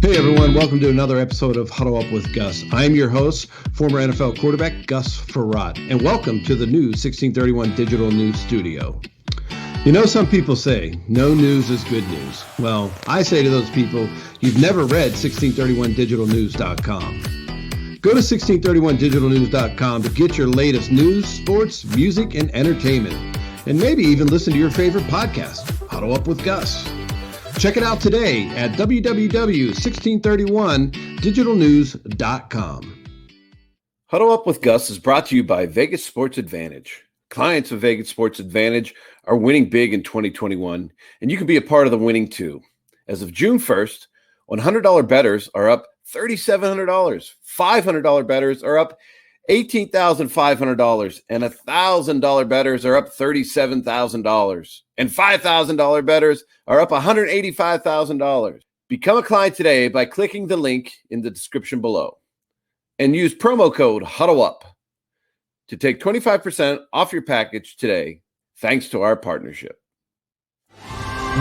Hey everyone, welcome to another episode of Huddle Up with Gus. I'm your host, former NFL quarterback Gus Frerotte, and welcome to the new 1631 Digital News Studio. You know, some people say, no news is good news. Well, I say to those people, you've never read 1631digitalnews.com. Go to 1631digitalnews.com to get your latest news, sports, music, and entertainment. And maybe even listen to your favorite podcast, Huddle Up with Gus. Check it out today at www.1631digitalnews.com. Huddle Up with Gus is brought to you by Vegas Sports Advantage. Clients of Vegas Sports Advantage are winning big in 2021, and you can be a part of the winning too. As of June 1st, $100 bettors are up $3,700. $500 bettors are up $18,500, and $1,000 bettors are up $37,000, and $5,000 bettors are up $185,000. Become a client today by clicking the link in the description below, and use promo code HUDDLEUP to take 25% off your package today, thanks to our partnership.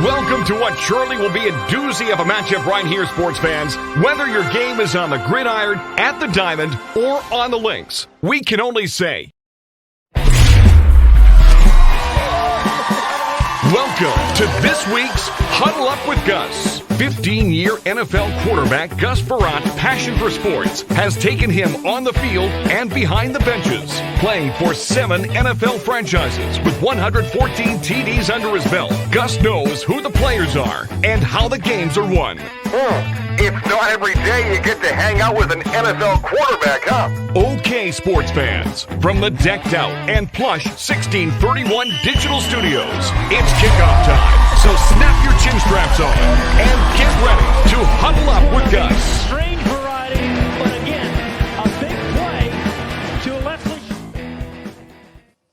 Welcome to what surely will be a doozy of a matchup right here, sports fans. Whether your game is on the gridiron, at the diamond, or on the links, we can only say, welcome to this week's Huddle Up with Gus. 15-year NFL quarterback Gus Frerotte, passion for sports, has taken him on the field and behind the benches, playing for 7 NFL franchises with 114 TDs under his belt. Gus knows who the players are and how the games are won. It's not every day you get to hang out with an NFL quarterback, huh? Okay, sports fans, from the decked out and plush 1631 digital studios, it's kickoff time. So snap your chin straps on and get ready to huddle up with Gus. Strange variety, but again, a big play to Leslie.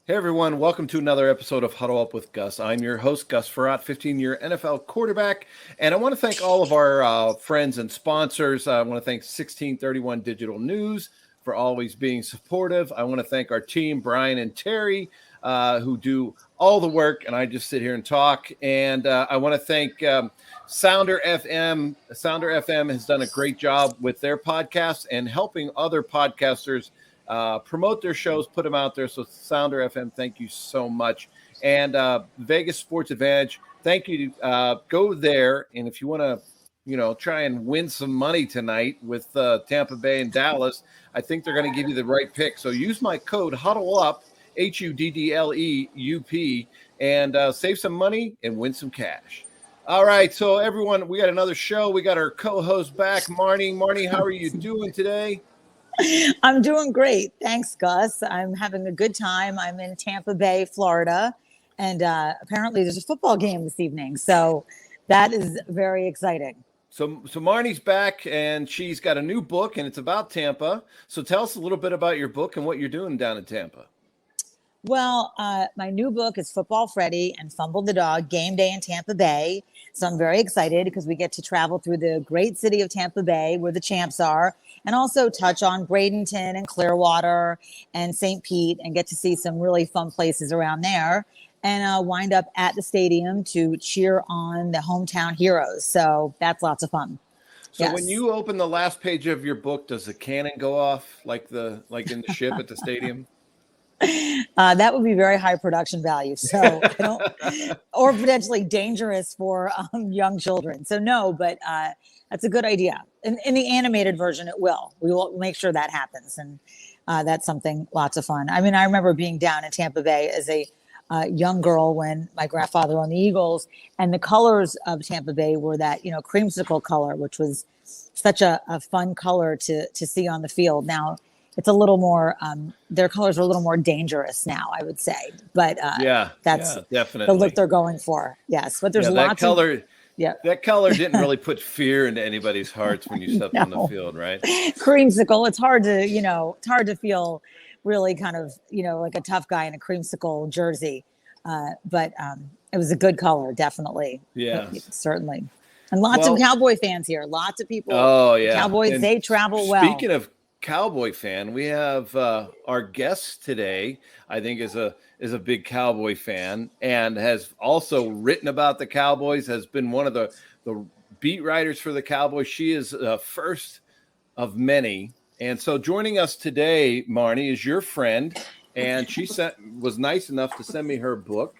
Hey everyone, welcome to another episode of Huddle Up with Gus. I'm your host, Gus Frerotte, 15-year NFL quarterback, and I want to thank all of our friends and sponsors. I want to thank 1631 Digital News for always being supportive. I want to thank our team, Brian and Terry, who do all the work, and I just sit here and talk. And I want to thank Sounder FM. Sounder FM has done a great job with their podcast and helping other podcasters promote their shows, put them out there. So Sounder FM, thank you so much. And Vegas Sports Advantage, thank you. Go there, and if you want to, try and win some money tonight with Tampa Bay and Dallas, I think they're going to give you the right pick. So use my code HUDDLEUP, HUDDLEUP, and save some money and win some cash. All right, so everyone, we got another show. We got our co-host back, Marnie. Marnie, how are you doing today? I'm doing great. Thanks, Gus. I'm having a good time. I'm in Tampa Bay, Florida, and apparently there's a football game this evening. So that is very exciting. So Marnie's back, and she's got a new book, and it's about Tampa. So tell us a little bit about your book and what you're doing down in Tampa. Well, my new book is Football Freddy and Fumble the Dog, Game Day in Tampa Bay. So I'm very excited because we get to travel through the great city of Tampa Bay where the champs are, and also touch on Bradenton and Clearwater and St. Pete and get to see some really fun places around there, and wind up at the stadium to cheer on the hometown heroes. So that's lots of fun. So when you open the last page of your book, does the cannon go off like in the ship at the stadium? That would be very high production value. So or potentially dangerous for young children. So no, but that's a good idea. In the animated version, it will. We will make sure that happens. And that's something lots of fun. I mean, I remember being down in Tampa Bay as a young girl when my grandfather owned the Eagles, and the colors of Tampa Bay were that, creamsicle color, which was such a fun color to see on the field. Now it's a little more, their colors are a little more dangerous now, I would say, but that's definitely the look they're going for. Yes. But there's lots that color. of, That color didn't really put fear into anybody's hearts when you stepped on the field, right? Creamsicle. It's hard to feel really kind of, like a tough guy in a creamsicle jersey. But it was a good color, definitely. Yeah, certainly. And lots of Cowboy fans here. Lots of people. Oh, yeah. Cowboys, and they travel well. Speaking of Cowboy fan, we have our guest today, I think is a big Cowboy fan and has also written about the Cowboys, has been one of the beat writers for the Cowboys. She is first of many. And so joining us today, Marnie, is your friend, and she was nice enough to send me her book,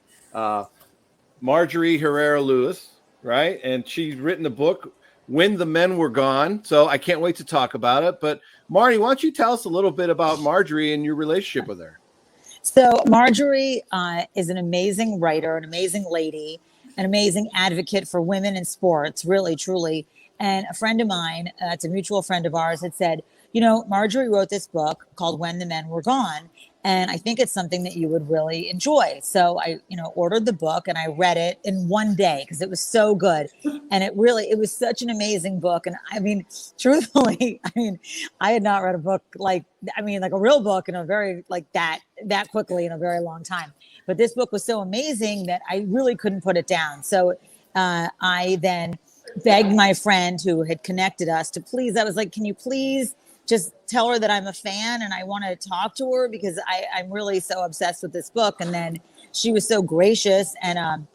Marjorie Lewis, right? And she's written a book, When the Men Were Gone. So I can't wait to talk about it. But Marnie, why don't you tell us a little bit about Marjorie and your relationship with her? So Marjorie is an amazing writer, an amazing lady, an amazing advocate for women in sports, really, truly. And a friend of mine, it's a mutual friend of ours, had said, Marjorie wrote this book called When the Men Were Gone. And I think it's something that you would really enjoy. So I, ordered the book and I read it in one day because it was so good. And it was such an amazing book. And I mean, truthfully, I had not read a book like a real book in a very that quickly in a very long time. But this book was so amazing that I really couldn't put it down. So I then begged my friend who had connected us to please, I was like, can you please just tell her that I'm a fan and I want to talk to her because I'm really so obsessed with this book. And then she was so gracious and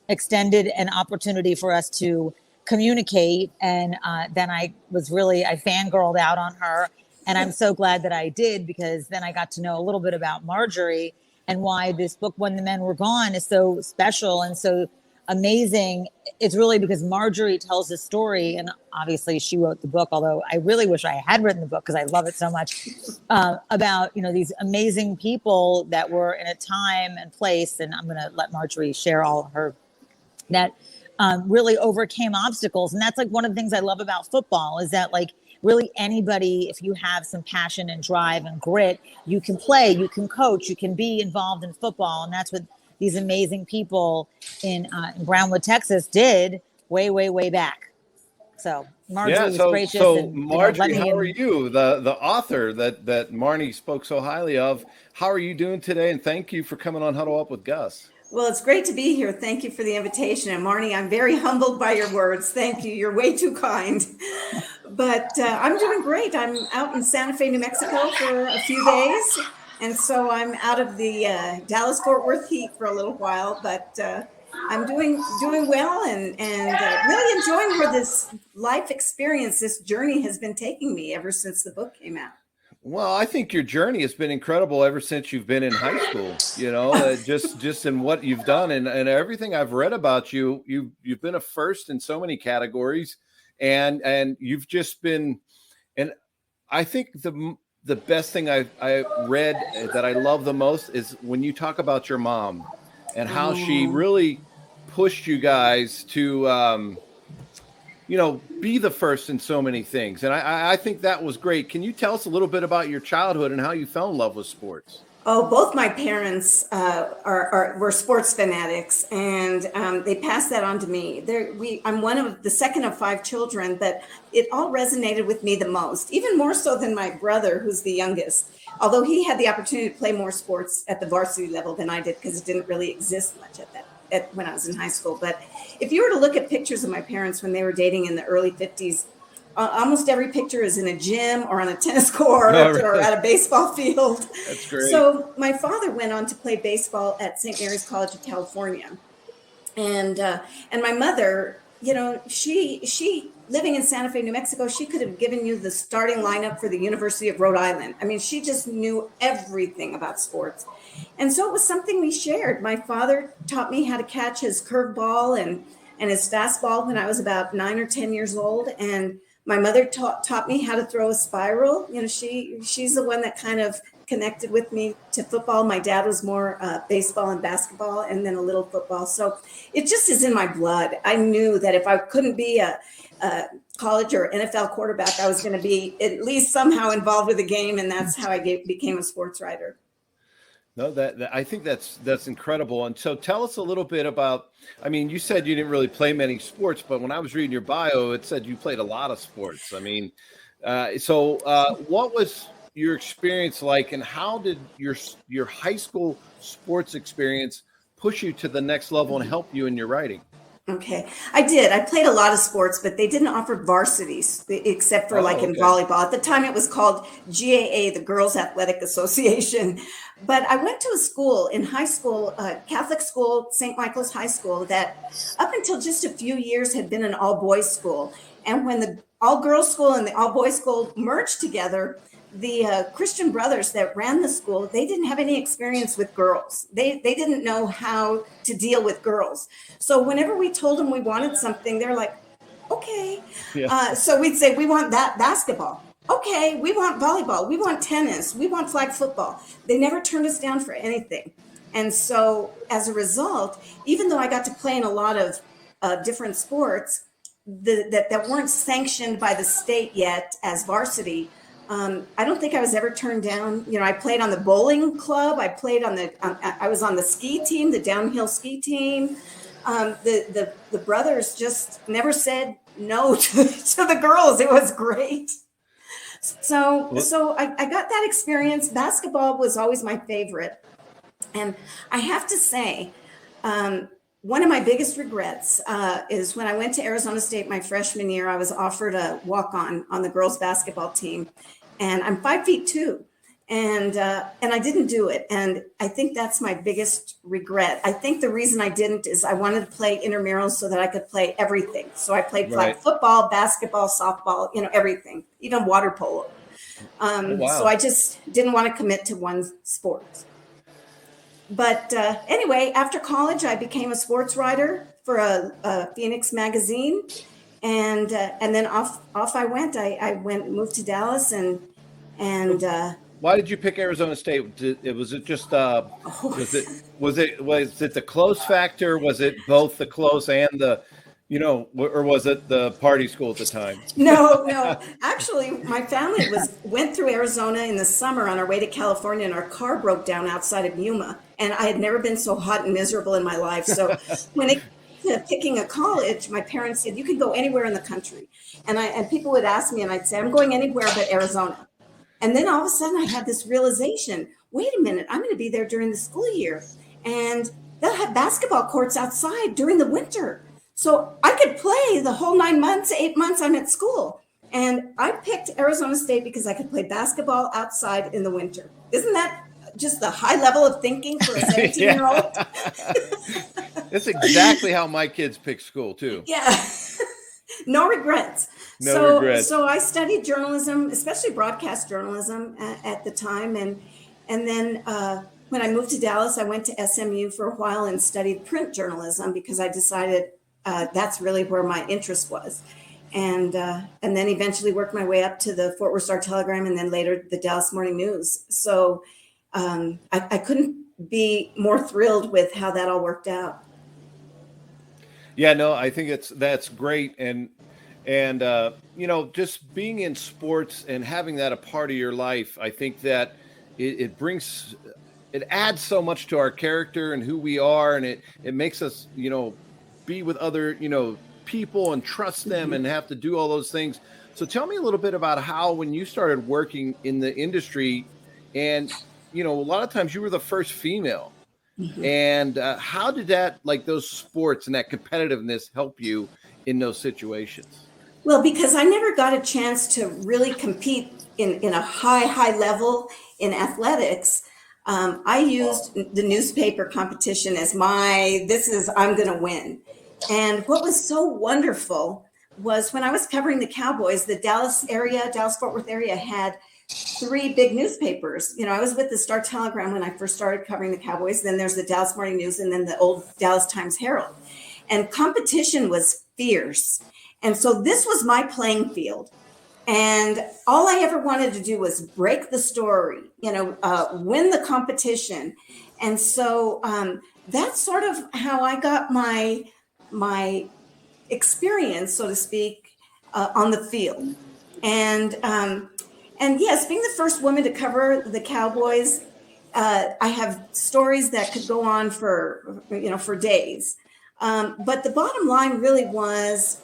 extended an opportunity for us to communicate. And then I fangirled out on her. And I'm so glad that I did, because then I got to know a little bit about Marjorie and why this book, When the Men Were Gone, is so special and so amazing. It's really because Marjorie tells the story, and obviously she wrote the book, although I really wish I had written the book because I love it so much, about these amazing people that were in a time and place, and I'm going to let Marjorie share all of her, that really overcame obstacles. And that's one of the things I love about football, is that really anybody, if you have some passion and drive and grit, you can play, you can coach, you can be involved in football. And that's what these amazing people in Brownwood, Texas did way, way, way back. So Marjorie was gracious. So Marjorie, how are you? The author that Marnie spoke so highly of, how are you doing today? And thank you for coming on Huddle Up with Gus. Well, it's great to be here. Thank you for the invitation. And Marnie, I'm very humbled by your words. Thank you. You're way too kind. But I'm doing great. I'm out in Santa Fe, New Mexico for a few days. And so I'm out of the Dallas-Fort Worth heat for a little while, but I'm doing well and really enjoying where this life experience, this journey has been taking me ever since the book came out. Well, I think your journey has been incredible ever since you've been in high school, just in what you've done and everything I've read about you. You've been a first in so many categories, and you've just been, and I think the best thing I read that I love the most is when you talk about your mom and how she really pushed you guys to, be the first in so many things. And I think that was great. Can you tell us a little bit about your childhood and how you fell in love with sports? Oh, both my parents were sports fanatics, and they passed that on to me. I'm one of the second of 5 children, but it all resonated with me the most, even more so than my brother, who's the youngest, although he had the opportunity to play more sports at the varsity level than I did because it didn't really exist much when I was in high school. But if you were to look at pictures of my parents when they were dating in the early 50s, almost every picture is in a gym or on a tennis court or at a baseball field. That's great. So my father went on to play baseball at St. Mary's College of California. And my mother, she living in Santa Fe, New Mexico, she could have given you the starting lineup for the University of Rhode Island. I mean, she just knew everything about sports. And so it was something we shared. My father taught me how to catch his curveball and his fastball when I was about 9 or 10 years old. And my mother taught me how to throw a spiral. She's the one that kind of connected with me to football. My dad was more baseball and basketball, and then a little football. So it just is in my blood. I knew that if I couldn't be a college or NFL quarterback, I was going to be at least somehow involved with the game, and that's how I became a sports writer. No, that I think that's incredible. And so tell us a little bit about, I mean, you said you didn't really play many sports, but when I was reading your bio, it said you played a lot of sports. I mean, what was your experience like, and how did your high school sports experience push you to the next level and help you in your writing? Okay, I did. I played a lot of sports, but they didn't offer varsities except for in volleyball. At the time, it was called GAA, the Girls Athletic Association. But I went to a school in high school, Catholic school, St. Michael's High School, that up until just a few years had been an all-boys school. And when the all-girls school and the all-boys school merged together, the Christian brothers that ran the school, they didn't have any experience with girls. They didn't know how to deal with girls. So whenever we told them we wanted something, they're like, okay. Yeah. So we'd say, we want that basketball. Okay, we want volleyball. We want tennis. We want flag football. They never turned us down for anything. And so as a result, even though I got to play in a lot of different sports that weren't sanctioned by the state yet as varsity, I don't think I was ever turned down. I played on the bowling club. I played I was on the ski team, the downhill ski team. The brothers just never said no to the girls. It was great. So I got that experience. Basketball was always my favorite. And I have to say, one of my biggest regrets is when I went to Arizona State my freshman year. I was offered a walk-on the girls basketball team, and I'm 5'2", and I didn't do it. And I think that's my biggest regret. I think the reason I didn't is I wanted to play intramurals so that I could play everything. So I played flag football, basketball, softball, everything, even water polo. So I just didn't want to commit to one sport. But anyway, after college, I became a sports writer for a Phoenix magazine, and then off I went. I moved to Dallas, and why did you pick Arizona State? Was it just was it the close factor? Was it both the close and the or was it the party school at the time? No. Actually, my family went through Arizona in the summer on our way to California, and our car broke down outside of Yuma. And I had never been so hot and miserable in my life. So when it came to picking a college, my parents said, you could go anywhere in the country. And people would ask me, and I'd say, I'm going anywhere but Arizona. And then all of a sudden I had this realization, wait a minute, I'm going to be there during the school year. And they'll have basketball courts outside during the winter. So I could play the whole 8 months I'm at school. And I picked Arizona State because I could play basketball outside in the winter. Isn't that just the high level of thinking for a 17-year-old? That's exactly how my kids pick school too. Yeah. No regrets. No regrets. So I studied journalism, especially broadcast journalism at the time. And then when I moved to Dallas, I went to SMU for a while and studied print journalism because I decided that's really where my interest was. And then eventually worked my way up to the Fort Worth Star-Telegram and then later the Dallas Morning News. So I couldn't be more thrilled with how that all worked out. Yeah, no, I think that's great. And just being in sports and having that a part of your life, I think that it adds so much to our character and who we are. And it makes us, be with other, people and trust them and have to do all those things. So tell me a little bit about how, when you started working in the industry and, a lot of times you were the first female. Mm-hmm. And how did that, those sports and that competitiveness help you in those situations? Well, because I never got a chance to really compete in a high level in athletics. I used the newspaper competition as I'm going to win. And what was so wonderful was when I was covering the Cowboys, the Dallas-Fort Worth area had 3 big newspapers. I was with the Star-Telegram when I first started covering the Cowboys. Then there's the Dallas Morning News and then the old Dallas Times-Herald. And competition was fierce. And so this was my playing field. And all I ever wanted to do was break the story, win the competition. And so that's sort of how I got my experience, so to speak, on the field. And yes, being the first woman to cover the Cowboys, I have stories that could go on for days. But the bottom line really was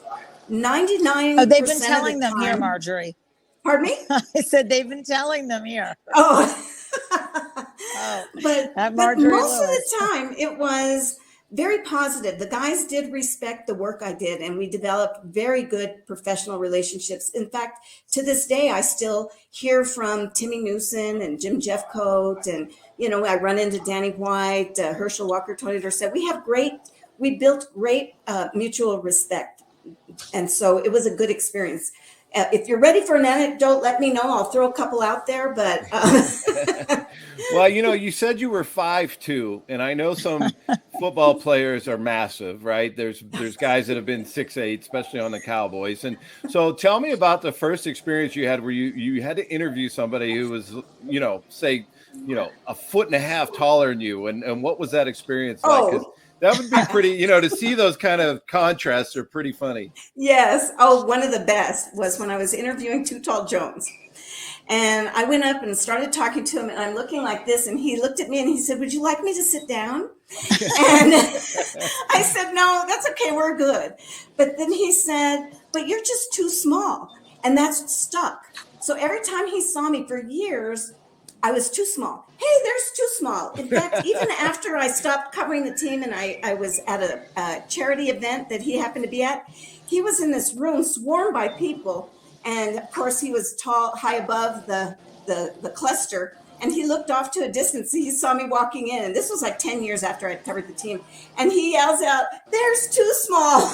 99%. Oh, they've been telling of the them time, here, Marjorie. Pardon me? I said they've been telling them here. Oh. But Marjorie most Lewis. of the time it was very positive. The guys did respect the work I did, and we developed very good professional relationships. In fact, to this day, I still hear from Timmy Newson and Jim Jeffcoat, and I run into Danny White, Herschel Walker, Tony Dorsett. We built great mutual respect, and so it was a good experience. If you're ready for an anecdote, let me know. I'll throw a couple out there, but. Well, you said you were 5'2", and I know some football players are massive, right? There's guys that have been 6'8", especially on the Cowboys. And so tell me about the first experience you had where you had to interview somebody who was, say, a foot and a half taller than you. And what was that experience like? 'Cause that would be pretty, to see those kind of contrasts are pretty funny. Yes. Oh, one of the best was when I was interviewing Too Tall Jones. And I went up and started talking to him, and I'm looking like this, and he looked at me and he said, "Would you like me to sit down?" And I said, "No, that's okay. We're good." But then he said, "But you're just too small." And that's stuck. So every time he saw me for years, I was too small. Hey, there's too small. In fact, even after I stopped covering the team and I was at a charity event that he happened to be at, he was in this room swarmed by people. And of course, he was tall, high above the cluster. And he looked off to a distance. He saw me walking in. And this was like 10 years after I'd covered the team. And he yells out, "There's too small."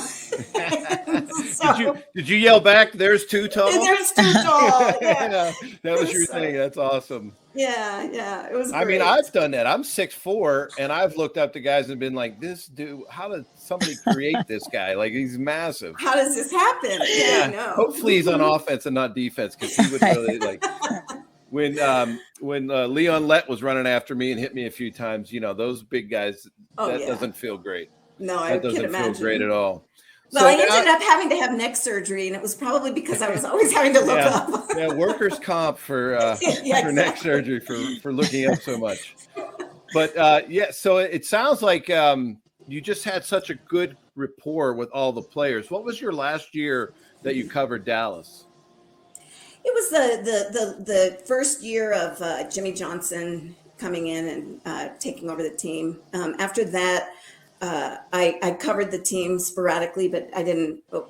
So, did you yell back, "There's too tall"? There's too tall. Yeah. That was your thing. That's awesome. Yeah. It was great. I mean, I've done that. I'm 6'4", and I've looked up to guys and been like, "This dude, how did somebody create this guy? Like, he's massive. How does this happen?" Yeah, I know. Hopefully he's on offense and not defense, because he would really like when Leon Lett was running after me and hit me a few times. Those big guys. Doesn't feel great. No, I can imagine. Doesn't feel great at all. Well, I ended up having to have neck surgery, and it was probably because I was always having to look up. Workers' comp for neck surgery for looking up so much. But so it sounds like you just had such a good rapport with all the players. What was your last year that you covered Dallas? It was the first year of Jimmy Johnson coming in and taking over the team. After that, I covered the team sporadically, but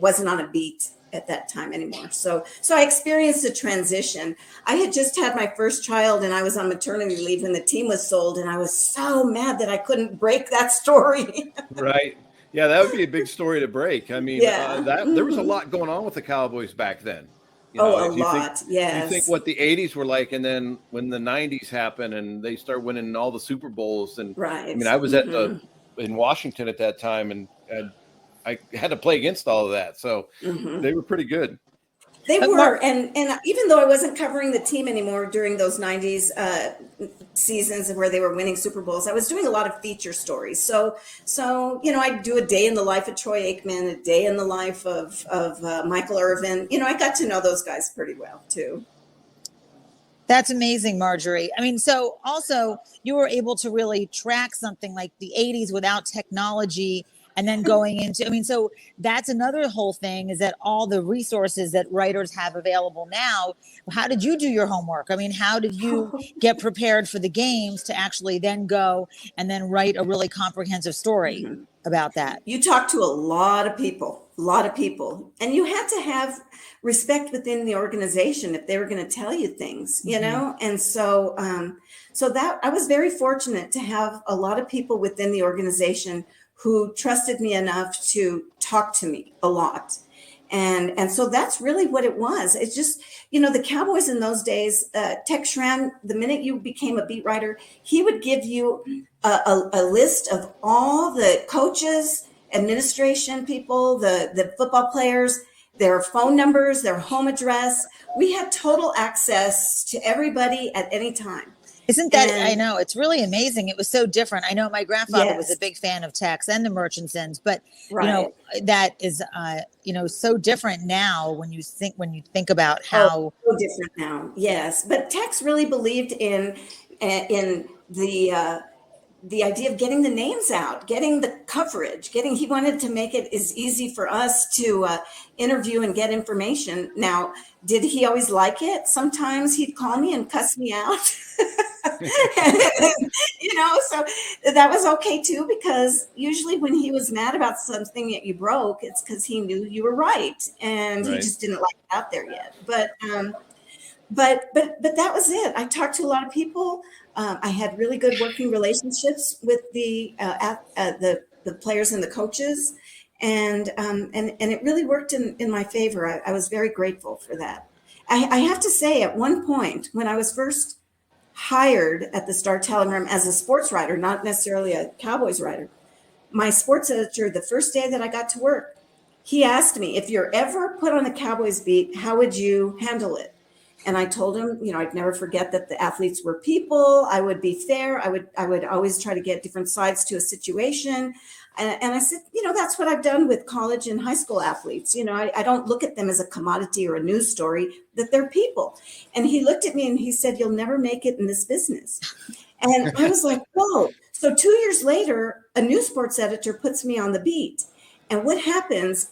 wasn't on a beat at that time anymore. So I experienced a transition. I had just had my first child, and I was on maternity leave when the team was sold, and I was so mad that I couldn't break that story. Right. Yeah, that would be a big story to break. I mean, there was a lot going on with the Cowboys back then. A lot. Yes. You think what the 80s were like, and then when the 90s happened and they start winning all the Super Bowls. And right. I mean, I was in Washington at that time, and I had to play against all of that. So they were pretty good. They were. And even though I wasn't covering the team anymore during those 90s seasons where they were winning Super Bowls, I was doing a lot of feature stories. So I'd do a day in the life of Troy Aikman, a day in the life of Michael Irvin. I got to know those guys pretty well, too. That's amazing, Marjorie. I mean, so also you were able to really track something like the 80s without technology, and then going into, so that's another whole thing, is that all the resources that writers have available now, how did you do your homework? I mean, how did you get prepared for the games to actually then go and then write a really comprehensive story about that? You talked to a lot of people, and you had to have respect within the organization if they were going to tell you things, And so that I was very fortunate to have a lot of people within the organization who trusted me enough to talk to me a lot. And so that's really what it was. It's just, the Cowboys in those days, Tex Schramm, the minute you became a beat writer, he would give you a list of all the coaches, administration people, the football players, their phone numbers, their home address. We had total access to everybody at any time. Isn't that, I know, it's really amazing. It was so different. I know my grandfather was a big fan of Tex and the Murchisons, but that is, so different now when you think about how so different now. Yes. But Tex really believed in the the idea of getting the names out, getting the coverage, he wanted to make it as easy for us to interview and get information. Now, did he always like it? Sometimes he'd call me and cuss me out. So that was okay too, because usually when he was mad about something that you broke, it's because he knew you were right, and he just didn't like it out there yet. But that was it. I talked to a lot of people. I had really good working relationships with the players and the coaches, and it really worked in my favor. I was very grateful for that. I have to say, at one point when I was first hired at the Star-Telegram as a sports writer, not necessarily a Cowboys writer, my sports editor, the first day that I got to work, he asked me, if you're ever put on the Cowboys beat, how would you handle it? And I told him, I'd never forget that the athletes were people. I would be fair. I would always try to get different sides to a situation. And I said, that's what I've done with college and high school athletes. I don't look at them as a commodity or a news story, that they're people. And he looked at me and he said, you'll never make it in this business. And I was like, whoa. So 2 years later, a new sports editor puts me on the beat. And what happens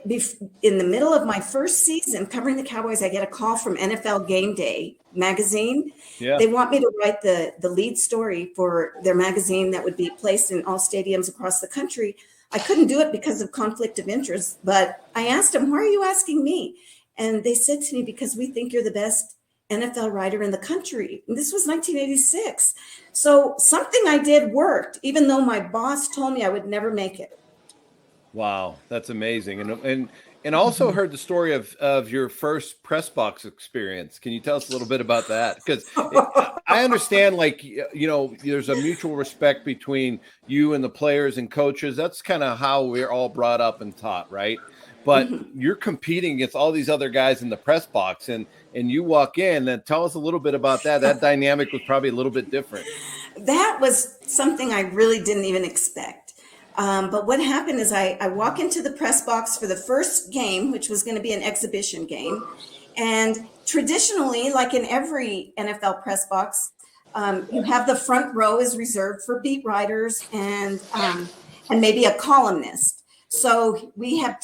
in the middle of my first season covering the Cowboys, I get a call from NFL Game Day magazine. Yeah. They want me to write the lead story for their magazine that would be placed in all stadiums across the country. I couldn't do it because of conflict of interest, but I asked them, why are you asking me? And they said to me, because we think you're the best NFL writer in the country. And this was 1986. So something I did worked, even though my boss told me I would never make it. Wow, that's amazing. And also heard the story of your first press box experience. Can you tell us a little bit about that? Because I understand, there's a mutual respect between you and the players and coaches. That's kind of how we're all brought up and taught, right? But you're competing against all these other guys in the press box, and you walk in. And tell us a little bit about that. That dynamic was probably a little bit different. That was something I really didn't even expect. But what happened is I walk into the press box for the first game, which was going to be an exhibition game. And traditionally, like in every NFL press box, you have the front row is reserved for beat writers and maybe a columnist. So we have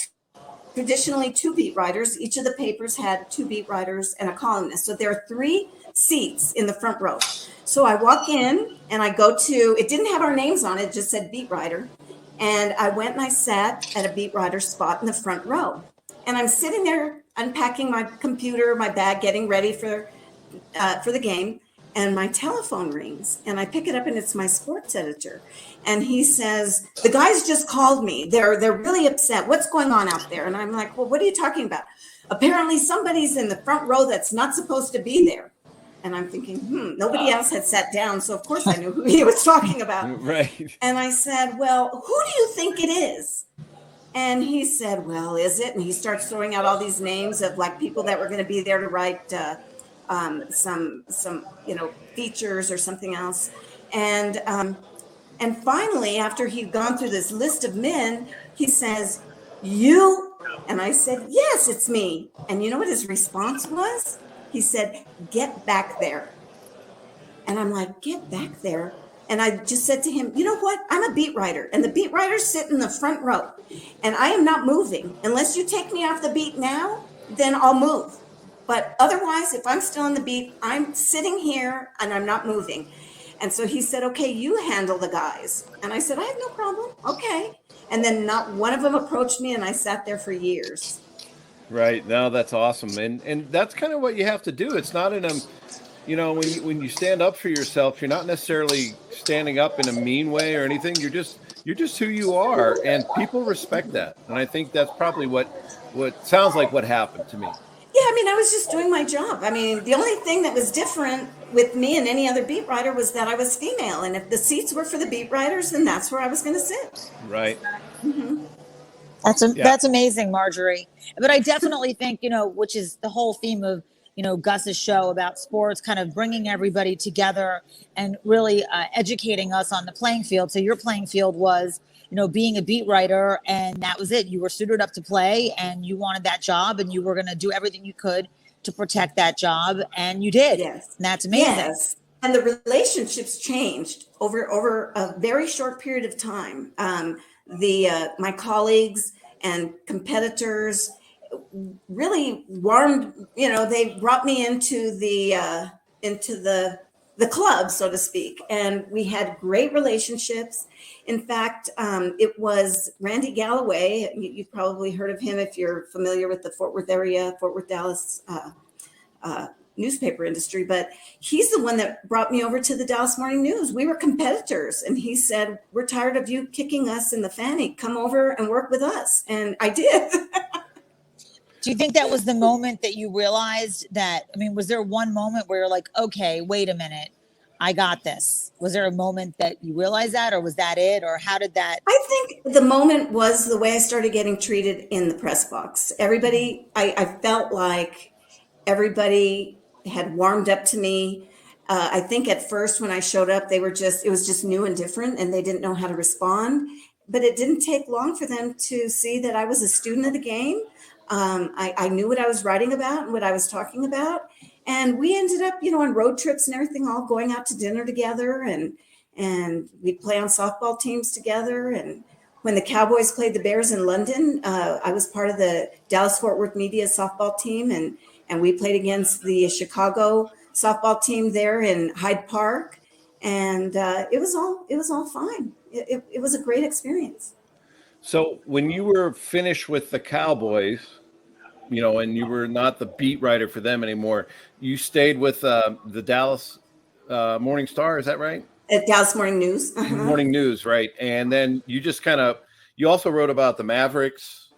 traditionally 2 beat writers. Each of the papers had 2 beat writers and a columnist. So there are 3 seats in the front row. So I walk in and I go to, it didn't have our names on it, just said beat writer. And I went and I sat at a beat writer spot in the front row. And I'm sitting there unpacking my computer, my bag, getting ready for the game. And my telephone rings and I pick it up and it's my sports editor. And he says, the guys just called me. They're really upset. What's going on out there? And I'm like, well, what are you talking about? Apparently somebody's in the front row that's not supposed to be there. And I'm thinking, nobody else had sat down. So of course I knew who he was talking about. Right. And I said, well, who do you think it is? And he said, well, is it? And he starts throwing out all these names of people that were going to be there to write some features or something else. And finally, after he'd gone through this list of men, he says, you? And I said, yes, it's me. And you know what his response was? He said, get back there. And I'm like, get back there? And I just said to him, you know what? I'm a beat writer, and the beat writers sit in the front row, and I am not moving. Unless you take me off the beat now, then I'll move. But otherwise, if I'm still on the beat, I'm sitting here and I'm not moving. And so he said, okay, you handle the guys. And I said, I have no problem. Okay. And then not one of them approached me, and I sat there for years. Right. No, that's awesome. And that's kind of what you have to do. It's not in a, when you stand up for yourself, you're not necessarily standing up in a mean way or anything. You're just who you are, and people respect that. And I think that's probably what sounds like what happened to me. Yeah, I was just doing my job. The only thing that was different with me and any other beat writer was that I was female. And if the seats were for the beat writers, then that's where I was going to sit. Right. Mm-hmm. That's amazing, Marjorie. But I definitely think, which is the whole theme of, Gus's show about sports, kind of bringing everybody together and really educating us on the playing field. So your playing field was, being a beat writer, and that was it. You were suited up to play, and you wanted that job, and you were going to do everything you could to protect that job, and you did. Yes. And that's amazing. Yes. And the relationships changed over a very short period of time. My colleagues and competitors really warmed. They brought me into the club, so to speak, and we had great relationships. In fact, it was Randy Galloway. You've probably heard of him if you're familiar with the Fort Worth area, Fort Worth, Dallas newspaper industry, but he's the one that brought me over to the Dallas Morning News. We were competitors, and he said, "We're tired of you kicking us in the fanny. Come over and work with us." And I did. Do you think that was the moment that you realized that, was there one moment where you're like, okay, wait a minute, I got this? Was there a moment that you realized that, or was that it, or how did that? I think the moment was the way I started getting treated in the press box. Everybody, I felt like everybody had warmed up to me. I think at first when I showed up, it was just new and different, and they didn't know how to respond. But it didn't take long for them to see that I was a student of the game. I knew what I was writing about and what I was talking about. And we ended up, on road trips and everything, all going out to dinner together, and we'd play on softball teams together. And when the Cowboys played the Bears in London, I was part of the Dallas-Fort Worth media softball team, and we played against the Chicago softball team there in Hyde Park. And it was all fine. It was a great experience. So when you were finished with the Cowboys, and you were not the beat writer for them anymore, you stayed with the Dallas Morning Star, is that right? At Dallas Morning News. Uh-huh. Morning News, right. And then you just you also wrote about the Mavericks,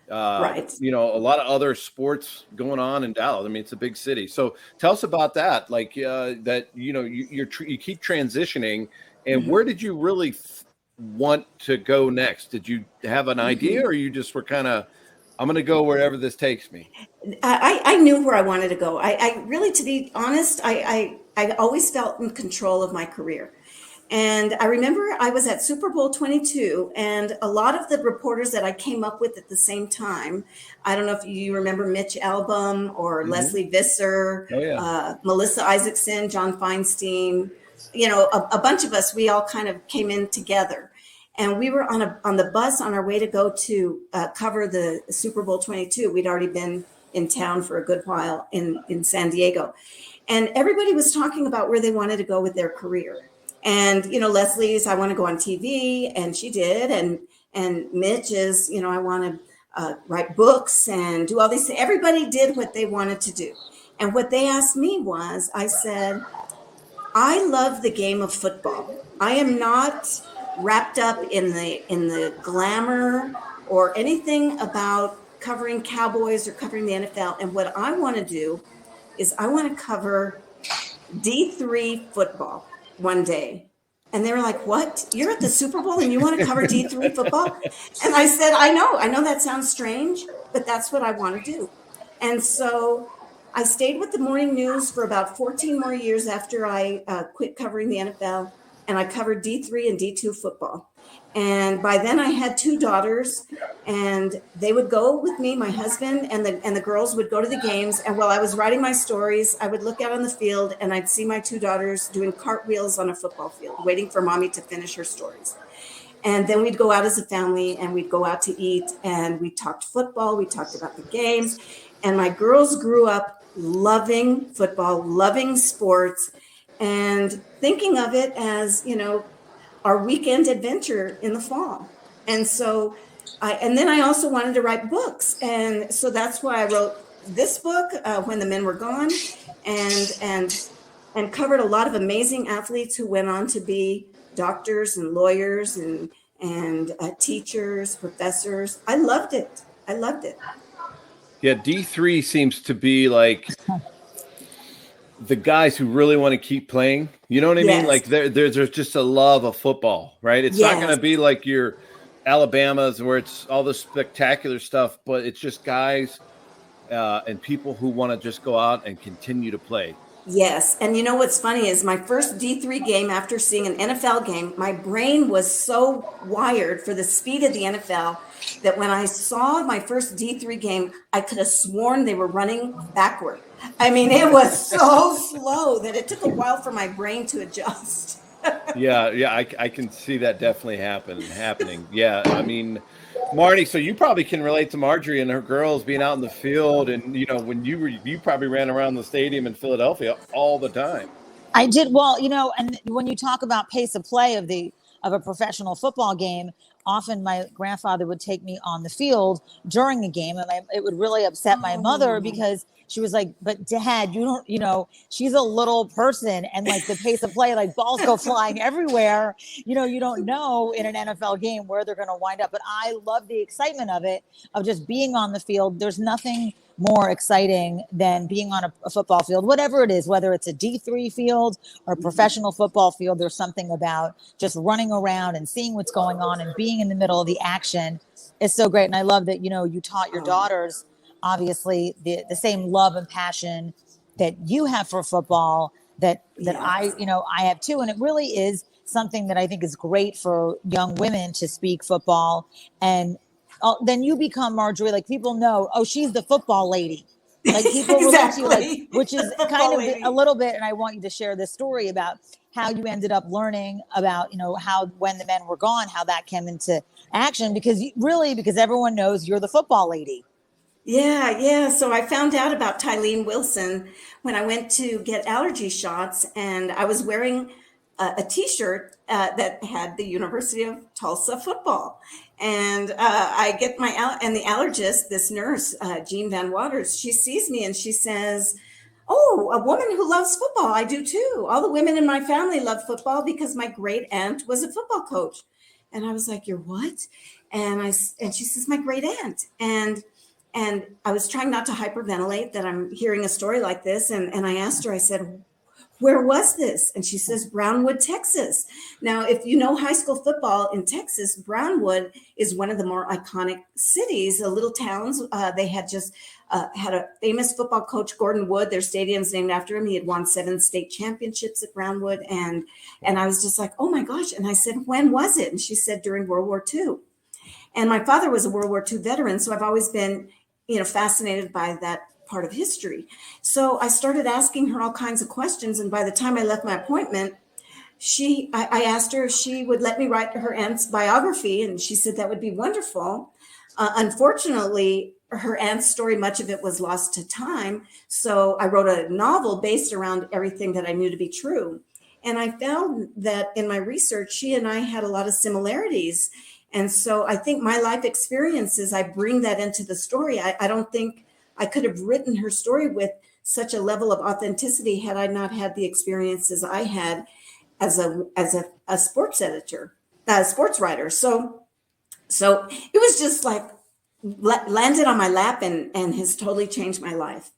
right. A lot of other sports going on in Dallas. It's a big city. So tell us about that. Like that, you keep transitioning, and where did you really want to go next? Did you have an idea, or you just were I'm going to go wherever this takes me? I knew where I wanted to go. I really, to be honest, I always felt in control of my career. And I remember I was at Super Bowl 22, and a lot of the reporters that I came up with at the same time, I don't know if you remember Mitch Albom or Leslie Visser, Melissa Isaacson, John Feinstein, a bunch of us, we all kind of came in together. And we were on the bus on our way to go to cover the Super Bowl 22. We'd already been in town for a good while in San Diego. And everybody was talking about where they wanted to go with their career. And, Leslie's, I want to go on TV, and she did. And Mitch is, I want to write books and do all these things. Everybody did what they wanted to do. And what they asked me was, I said, I love the game of football. I am not wrapped up in the glamour or anything about covering Cowboys or covering the NFL. And what I want to do is I want to cover D3 football one day. And they were like, "What? You're at the Super Bowl and you want to cover D3 football?" And I said, I know that sounds strange, but that's what I want to do. And so I stayed with the Morning News for about 14 more years after I quit covering the NFL. And I covered D3 and D2 football. And by then I had 2 daughters, and they would go with me, my husband, and the girls would go to the games. And while I was writing my stories, I would look out on the field, and I'd see my 2 daughters doing cartwheels on a football field, waiting for mommy to finish her stories. And then we'd go out as a family, and we'd go out to eat, and we talked football, we talked about the games. And my girls grew up loving football, loving sports, and thinking of it as, our weekend adventure in the fall. And so then I also wanted to write books. And so that's why I wrote this book, When the Men Were Gone, and covered a lot of amazing athletes who went on to be doctors and lawyers and teachers, professors. I loved it. Yeah, D3 seems to be like the guys who really want to keep playing. You know what I mean? Like there's just a love of football, right? It's not going to be like your Alabamas where it's all this spectacular stuff, but it's just guys and people who want to just go out and continue to play. Yes. And you know what's funny is my first D3 game after seeing an NFL game, my brain was so wired for the speed of the NFL that when I saw my first D3 game, I could have sworn they were running backward. I mean, it was so slow that it took a while for my brain to adjust. Yeah, I can see that definitely happening. Yeah, I mean, Marty, so you probably can relate to Marjorie and her girls being out in the field, and when you probably ran around the stadium in Philadelphia all the time. I did well, and when you talk about pace of play of a professional football game, often my grandfather would take me on the field during the game, and it would really upset my mother because she was like, "But Dad, you don't, she's a little person, and like the pace of play, like balls go flying everywhere. You don't know in an NFL game where they're going to wind up." But I love the excitement of it, of just being on the field. There's nothing more exciting than being on a football field, whatever it is, whether it's a D3 field or a professional football field. There's something about just running around and seeing what's going on and being in the middle of the action. It's so great. And I love that, you taught your daughters, obviously, the same love and passion that you have for football that I have too. And it really is something that I think is great for young women to speak football. And then you become, Marjorie, like people know, oh, she's the football lady. Like people relate to you, like, which is kind of a little bit. And I want you to share this story about how you ended up learning about, how when the men were gone, how that came into action, because everyone knows you're the football lady. Yeah. So I found out about Tylene Wilson when I went to get allergy shots, and I was wearing a T-shirt that had the University of Tulsa football. And I get and the allergist, this nurse, Jean Van Waters, she sees me and she says, "Oh, a woman who loves football. I do too. All the women in my family love football because my great aunt was a football coach." And I was like, "You're what?" And she says, "My great aunt." And I was trying not to hyperventilate that I'm hearing a story like this. And I asked her, I said, "Where was this?" And she says, "Brownwood, Texas." Now, if you know high school football in Texas, Brownwood is one of the more iconic cities, the little towns. They had just had a famous football coach, Gordon Wood. Their stadium's named after him. He had won 7 state championships at Brownwood. And I was just like, oh my gosh. And I said, "When was it?" And she said, "During World War II. And my father was a World War II veteran. So I've always been, fascinated by that part of history. So I started asking her all kinds of questions. And by the time I left my appointment, I asked her if she would let me write her aunt's biography. And she said that would be wonderful. Unfortunately, her aunt's story, much of it was lost to time. So I wrote a novel based around everything that I knew to be true. And I found that in my research, she and I had a lot of similarities. And so I think my life experiences, I bring that into the story. I don't think I could have written her story with such a level of authenticity had I not had the experiences I had as a sports editor, sports writer. So it was just like landed on my lap and has totally changed my life.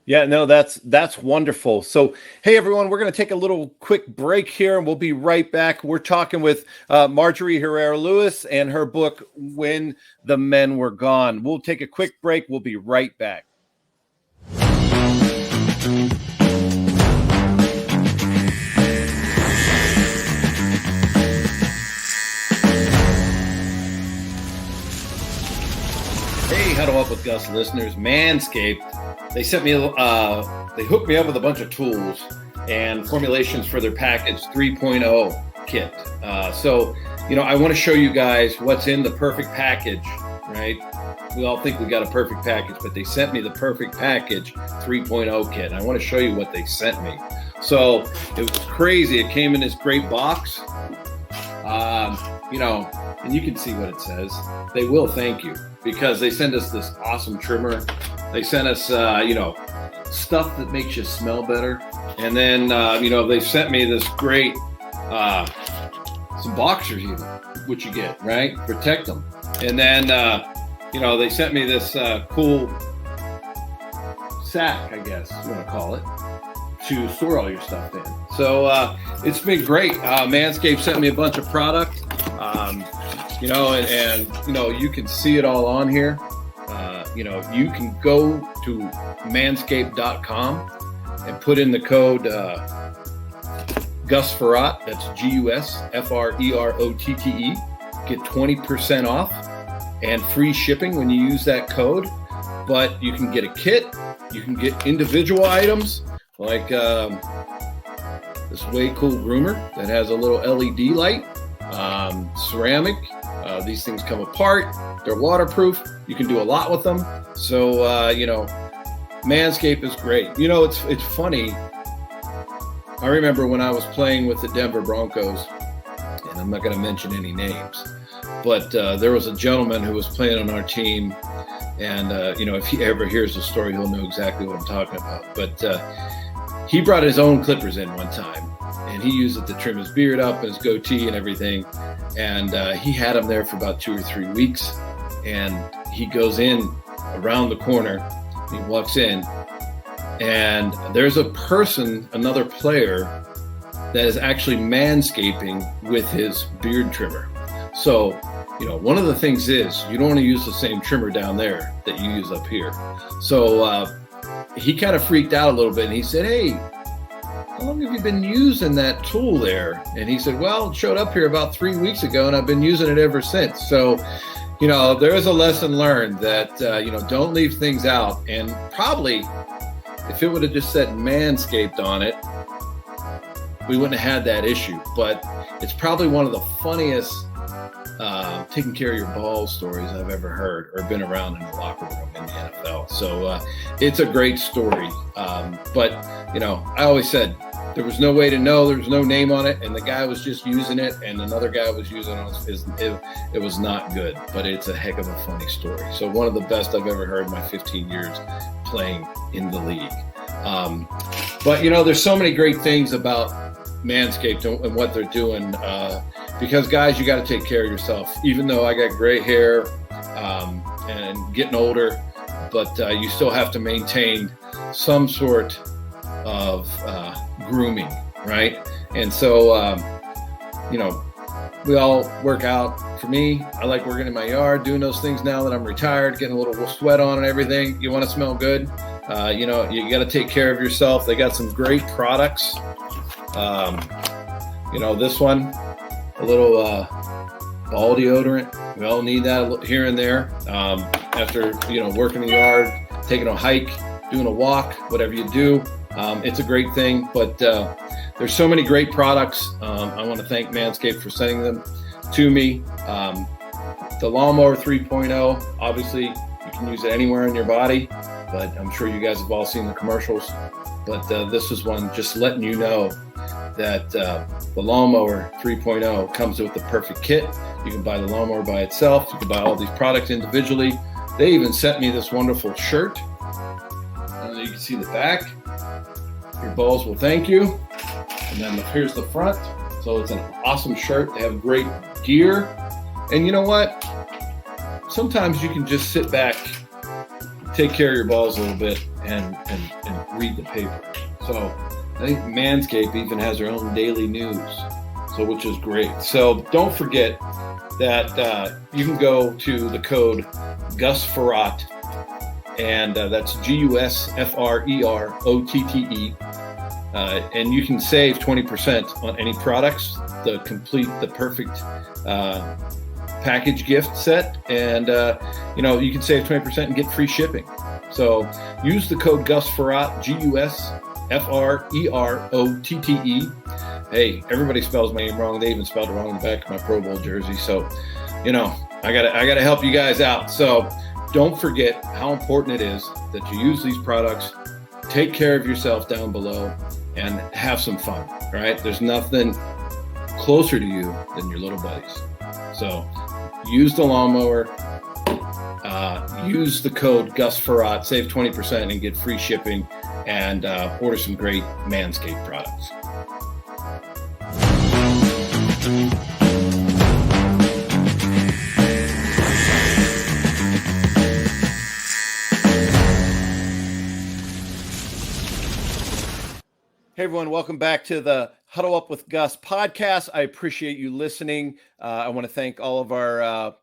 Yeah, no, that's wonderful. So, hey, everyone, we're going to take a little quick break here, and we'll be right back. We're talking with Marjorie Lewis and her book, When the Men Were Gone. We'll take a quick break. We'll be right back. Hey, Huddle Up with Gus listeners, Manscaped. They sent me, they hooked me up with a bunch of tools and formulations for their package 3.0 kit. So, I want to show you guys what's in the perfect package, right? We all think we got a perfect package, but they sent me the perfect package 3.0 kit. And I want to show you what they sent me. So it was crazy. It came in this great box, and you can see what it says. They will thank you because they send us this awesome trimmer. They sent us, stuff that makes you smell better. And then, they sent me this great, some boxers even, which you get, right? Protect them. And then, they sent me this cool sack, I guess you want to call it, to store all your stuff in. So it's been great. Manscaped sent me a bunch of product, you can see it all on here. You can go to manscaped.com and put in the code Gus Ferrot. That's GUSFREROTTE. Get 20% off and free shipping when you use that code. But you can get a kit. You can get individual items like this way cool groomer that has a little LED light, ceramic. These things come apart. They're waterproof. You can do a lot with them. So, Manscaped is great. It's funny. I remember when I was playing with the Denver Broncos, and I'm not going to mention any names, but there was a gentleman who was playing on our team. And, if he ever hears the story, he'll know exactly what I'm talking about. But he brought his own clippers in one time, and he used it to trim his beard up and his goatee and everything. And he had them there for about 2 or 3 weeks. And he goes in around the corner, he walks in, and there's another player that is actually manscaping with his beard trimmer. So, one of the things is you don't want to use the same trimmer down there that you use up here. So he kind of freaked out a little bit, and he said, "Hey, how long have you been using that tool there?" And he said, "Well, it showed up here about 3 weeks ago, and I've been using it ever since." So, there is a lesson learned that, don't leave things out. And probably if it would have just said Manscaped on it, we wouldn't have had that issue. But it's probably one of the funniest taking care of your balls stories I've ever heard or been around in the locker room in the NFL. So it's a great story. But I always said there was no way to know. There was no name on it, and the guy was just using it, and another guy was using it. It was not good, but it's a heck of a funny story. So one of the best I've ever heard in my 15 years playing in the league. But there's so many great things about Manscaped and what they're doing. Because guys, you got to take care of yourself. Even though I got gray hair and getting older, but you still have to maintain some sort of grooming, right? And so, we all work out. For me, I like working in my yard, doing those things now that I'm retired, getting a little sweat on and everything. You want to smell good. You got to take care of yourself. They got some great products. This one, a little ball deodorant. We all need that here and there. After, working in the yard, taking a hike, doing a walk, whatever you do, it's a great thing. But there's so many great products. I want to thank Manscaped for sending them to me. The Lawnmower 3.0, obviously you can use it anywhere in your body, but I'm sure you guys have all seen the commercials. But this is one just letting you know that the Lawnmower 3.0 comes with the perfect kit. You can buy the lawnmower by itself. You can buy all these products individually. They even sent me this wonderful shirt. You can see the back. Your balls will thank you. And then here's the front. So it's an awesome shirt. They have great gear. And you know what? Sometimes you can just sit back, take care of your balls a little bit, and read the paper. So I think Manscaped even has their own daily news, which is great. So don't forget that you can go to the code Gus Ferrot, and that's GUSFREROTTE, and you can save 20% on any products. The perfect package gift set, and you can save 20% and get free shipping. So use the code Gus Ferrot, GUSFREROTTE. Hey, everybody spells my name wrong. They even spelled it wrong in the back of my Pro Bowl jersey. So, I gotta help you guys out. So don't forget how important it is that you use these products. Take care of yourself down below and have some fun, right? There's nothing closer to you than your little buddies. So use the lawnmower, use the code Gus Ferrot, save 20% and get free shipping, and order some great Manscaped products. Hey, everyone. Welcome back to the Huddle Up with Gus podcast. I appreciate you listening. I want to thank all of our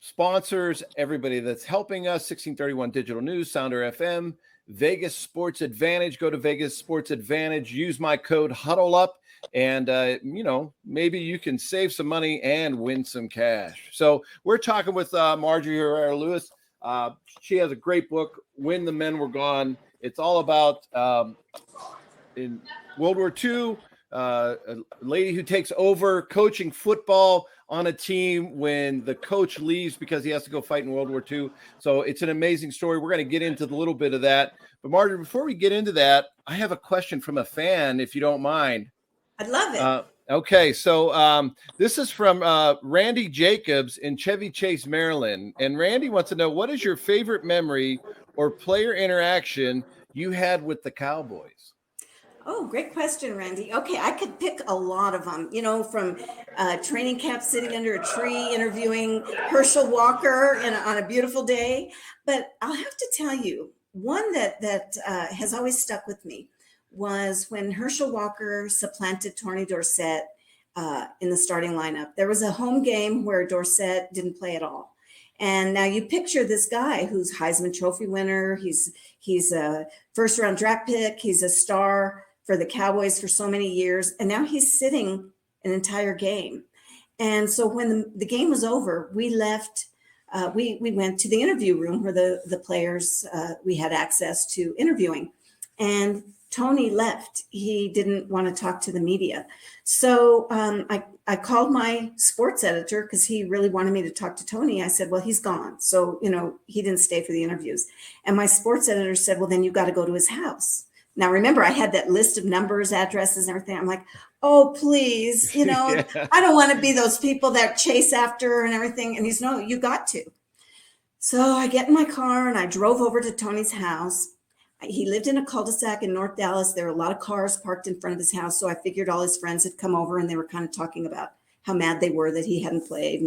sponsors, everybody that's helping us, 1631 Digital News, Sounder FM, Vegas Sports Advantage. Go to Vegas Sports Advantage, use my code HuddleUp, and maybe you can save some money and win some cash. So we're talking with Marjorie Lewis. She has a great book, When the Men Were Gone. It's all about in World War II, a lady who takes over coaching football on a team when the coach leaves because he has to go fight in World War II. So it's an amazing story. We're going to get into a little bit of that. But Marjorie, before we get into that, I have a question from a fan, if you don't mind. I'd love it. Okay, so this is from Randy Jacobs in Chevy Chase, Maryland. And Randy wants to know, what is your favorite memory or player interaction you had with the Cowboys? Oh, great question, Randy. Okay, I could pick a lot of them, from training camp, sitting under a tree, interviewing Herschel Walker on a beautiful day. But I'll have to tell you, one that has always stuck with me was when Herschel Walker supplanted Tony Dorsett in the starting lineup. There was a home game where Dorsett didn't play at all. And now you picture this guy who's Heisman Trophy winner. He's a first-round draft pick. He's a star for the Cowboys for so many years. And now he's sitting an entire game. And so when the game was over, we left. We went to the interview room where the players, we had access to interviewing. And Tony left. He didn't want to talk to the media. So I called my sports editor because he really wanted me to talk to Tony. I said, well, he's gone. So, he didn't stay for the interviews. And my sports editor said, well, then you got to go to his house. Now, remember, I had that list of numbers, addresses, and everything. I'm like, oh, please, Yeah. I don't want to be those people that chase after and everything. And he's, no, you got to. So I get in my car and I drove over to Tony's house. He lived in a cul-de-sac in North Dallas. There were a lot of cars parked in front of his house. So I figured all his friends had come over and they were kind of talking about how mad they were that he hadn't played.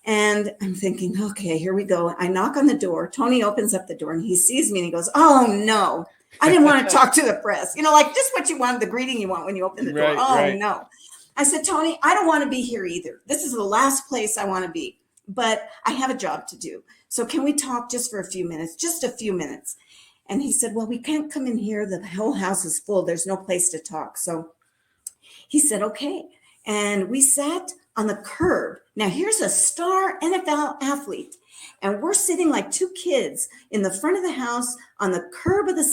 And I'm thinking, okay, here we go. I knock on the door. Tony opens up the door and he sees me and he goes, oh, no. I didn't want to talk to the press. Like just what you want, the greeting you want when you open the door. Right. No. I said, Tony, I don't want to be here either. This is the last place I want to be, but I have a job to do. So can we talk just for a few minutes, just a few minutes? And he said, well, we can't come in here. The whole house is full. There's no place to talk. So he said, okay. And we sat on the curb. Now here's a star NFL athlete. And we're sitting like two kids in the front of the house on the curb of the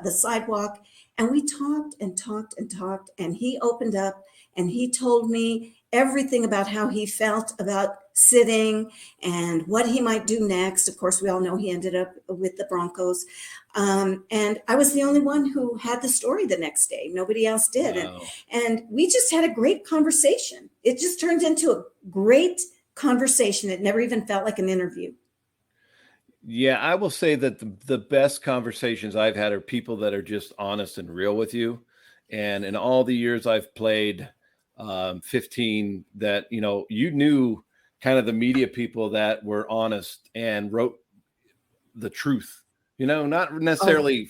the sidewalk. And we talked and talked and talked. And he opened up and he told me everything about how he felt about sitting and what he might do next. Of course, we all know he ended up with the Broncos. And I was the only one who had the story the next day. Nobody else did. Wow. And we just had a great conversation. It just turned into a great conversation. It never even felt like an interview. Yeah, I will say that the best conversations I've had are people that are just honest and real with you. And in all the years I've played, 15, that, you knew kind of the media people that were honest and wrote the truth, not necessarily,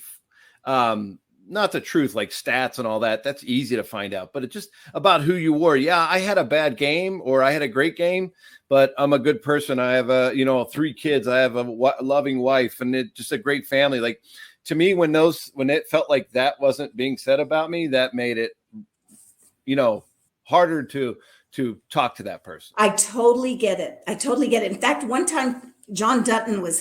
not the truth, like stats and all that. That's easy to find out, but it's just about who you were. Yeah, I had a bad game or I had a great game, but I'm a good person. I have 3 kids. I have a loving wife and it's just a great family. Like to me, when it felt like that wasn't being said about me, that made it, harder to talk to that person. I totally get it. In fact, one time John Dutton was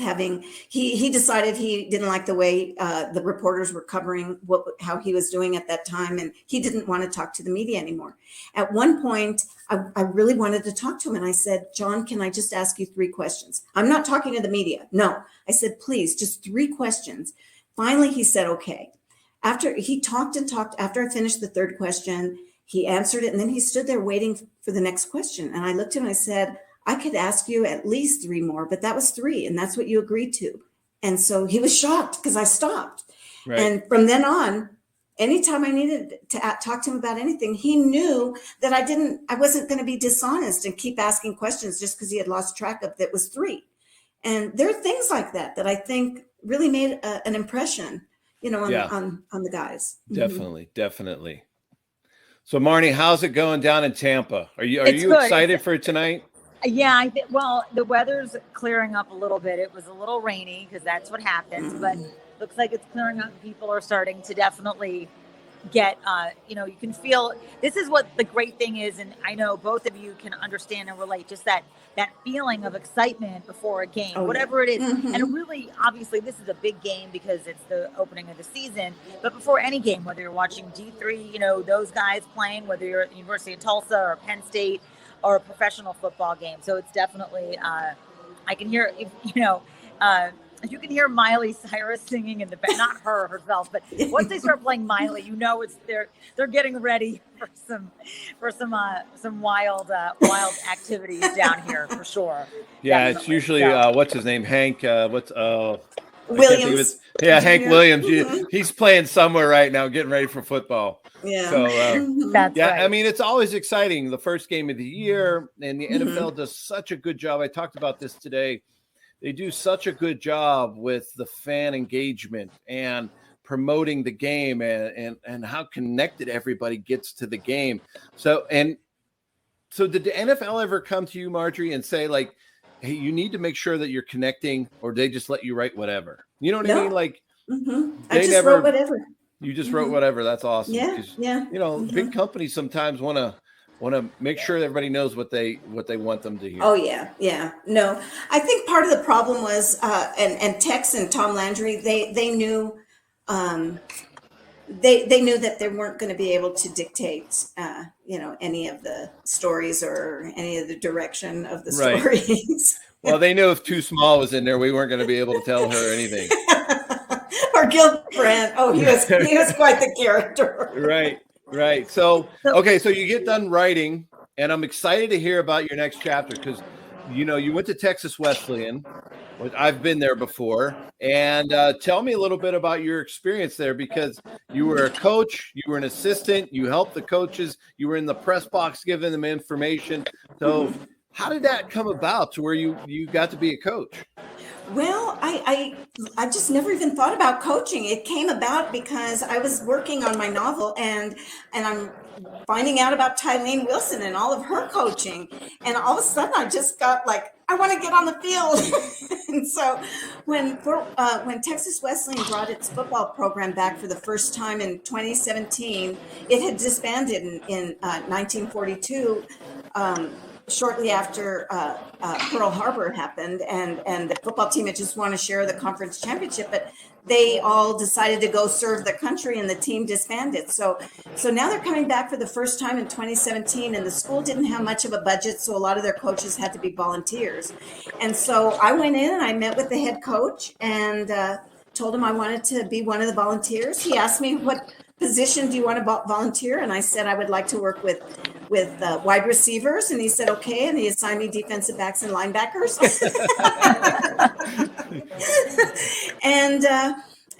he decided he didn't like the way the reporters were covering how he was doing at that time. And he didn't want to talk to the media anymore. At one point, I really wanted to talk to him. And I said, John, can I just ask you 3 questions? I'm not talking to the media. No, I said, please, just 3 questions. Finally, he said, okay. After he talked and talked, after I finished the 3rd question, he answered it. And then he stood there waiting for the next question. And I looked at him and I said, I could ask you at least 3 more, but that was 3. And that's what you agreed to. And so he was shocked because I stopped. Right. And from then on, anytime I needed to talk to him about anything, he knew that I wasn't going to be dishonest and keep asking questions just because he had lost track of that was 3. And there are things like that I think really made an impression, on the guys. Definitely. So Marnie, how's it going down in Tampa? Are you It's good. excited for tonight? Yeah, well, the weather's clearing up a little bit. It was a little rainy because that's what happens, but looks like it's clearing up. People are starting to definitely get, you can feel, this is what the great thing is. And I know both of you can understand and relate, just that feeling of excitement before a game, whatever it is. And really, obviously, this is a big game because it's the opening of the season. But before any game, whether you're watching D3, those guys playing, whether you're at the University of Tulsa or Penn State or a professional football game. So it's definitely, I can hear, you can hear Miley Cyrus singing in the back, not her herself, but once they start playing Miley, it's they're getting ready for some wild activities down here for sure. Yeah, Definitely. it's usually what's his name, Hank. Williams. Hank Williams. He's playing somewhere right now, getting ready for football. Yeah. So That's yeah, right. I mean, it's always exciting. The first game of the year, and the NFL does such a good job. I talked about this today. They do such a good job with the fan engagement and promoting the game and how connected everybody gets to the game. So did the NFL ever come to you, Marjorie, and say, like, hey, you need to make sure that you're connecting, or they just let you write whatever? You know what I mean? Like, I just wrote whatever. You just wrote whatever. That's awesome. Yeah. Big companies sometimes want to make sure everybody knows what they want them to hear. Oh yeah. No, I think part of the problem was, and Tex and Tom Landry, they knew, they knew that they weren't going to be able to dictate, any of the stories or any of the direction of the stories. Well, they knew if Too Small was in there, we weren't going to be able to tell her anything. Or Gilbrand. Oh, he was quite the character. Right. So you get done writing, and I'm excited to hear about your next chapter because, you went to Texas Wesleyan, which I've been there before. And tell me a little bit about your experience there, because you were a coach, you were an assistant, you helped the coaches, you were in the press box giving them information. So how did that come about to where you got to be a coach? Well, I just never even thought about coaching. It came about because I was working on my novel and I'm finding out about Tylene Wilson and all of her coaching. And all of a sudden I just got like, I want to get on the field. And so when Texas Wesleyan brought its football program back for the first time in 2017, it had disbanded in 1942. Shortly after Pearl Harbor happened, and the football team had just won to share the conference championship, but they all decided to go serve the country, and the team disbanded. So now they're coming back for the first time in 2017, and the school didn't have much of a budget, so a lot of their coaches had to be volunteers. And so I went in and I met with the head coach and told him I wanted to be one of the volunteers. He asked me, what position do you want to volunteer? And I said I would like to work with wide receivers, and he said okay, and he assigned me defensive backs and linebackers.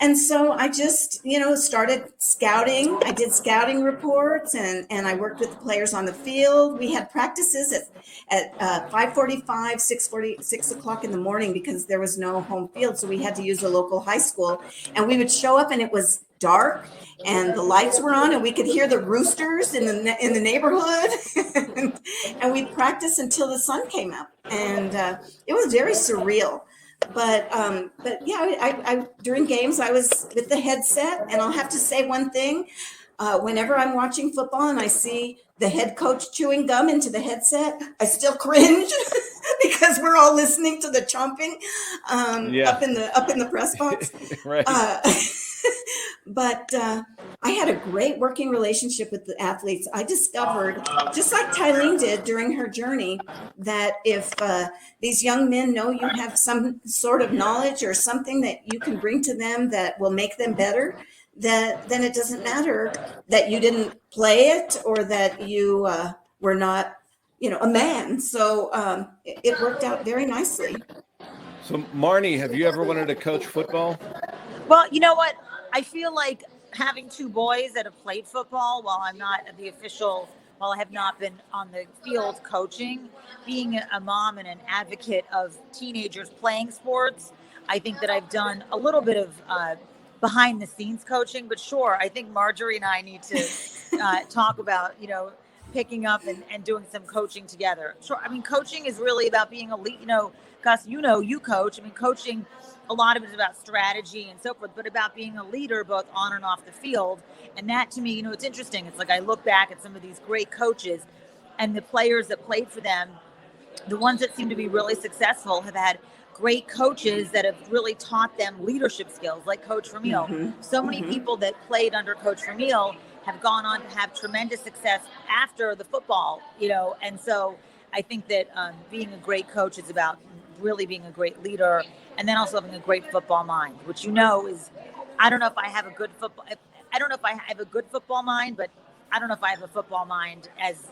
And so I just started scouting. I did scouting reports, and I worked with the players on the field. We had practices at 5:45, 6 o'clock in the morning because there was no home field, so we had to use the local high school. And we would show up, and it was dark and the lights were on, and we could hear the roosters in the neighborhood. And we'd practice until the sun came up, and it was very surreal. But yeah, I during games I was with the headset, and I'll have to say one thing: whenever I'm watching football and I see the head coach chewing gum into the headset, I still cringe because we're all listening to the chomping up in the press box. Right. But I had a great working relationship with the athletes. I discovered, just like Tylene did during her journey, that if these young men know you have some sort of knowledge or something that you can bring to them that will make them better, then it doesn't matter that you didn't play it or that you were not, a man. So it worked out very nicely. So, Marnie, have you ever wanted to coach football? Well, you know what? I feel like having two boys that have played football, while I have not been on the field coaching, being a mom and an advocate of teenagers playing sports, I think that I've done a little bit of behind the scenes coaching. But sure, I think Marjorie and I need to talk about, picking up and doing some coaching together. Sure. I mean, coaching is really about being a lead. Gus, you coach. I mean, coaching, a lot of it is about strategy and so forth, but about being a leader both on and off the field. And that, to me, it's interesting. It's like I look back at some of these great coaches and the players that played for them. The ones that seem to be really successful have had great coaches that have really taught them leadership skills, like Coach Vermeil. So many people that played under Coach Vermeil have gone on to have tremendous success after the football, and so I think that being a great coach is about really being a great leader, and then also having a great football mind, which is, I don't know if I have a good football. I don't know if I have a good football mind, but I don't know if I have a football mind as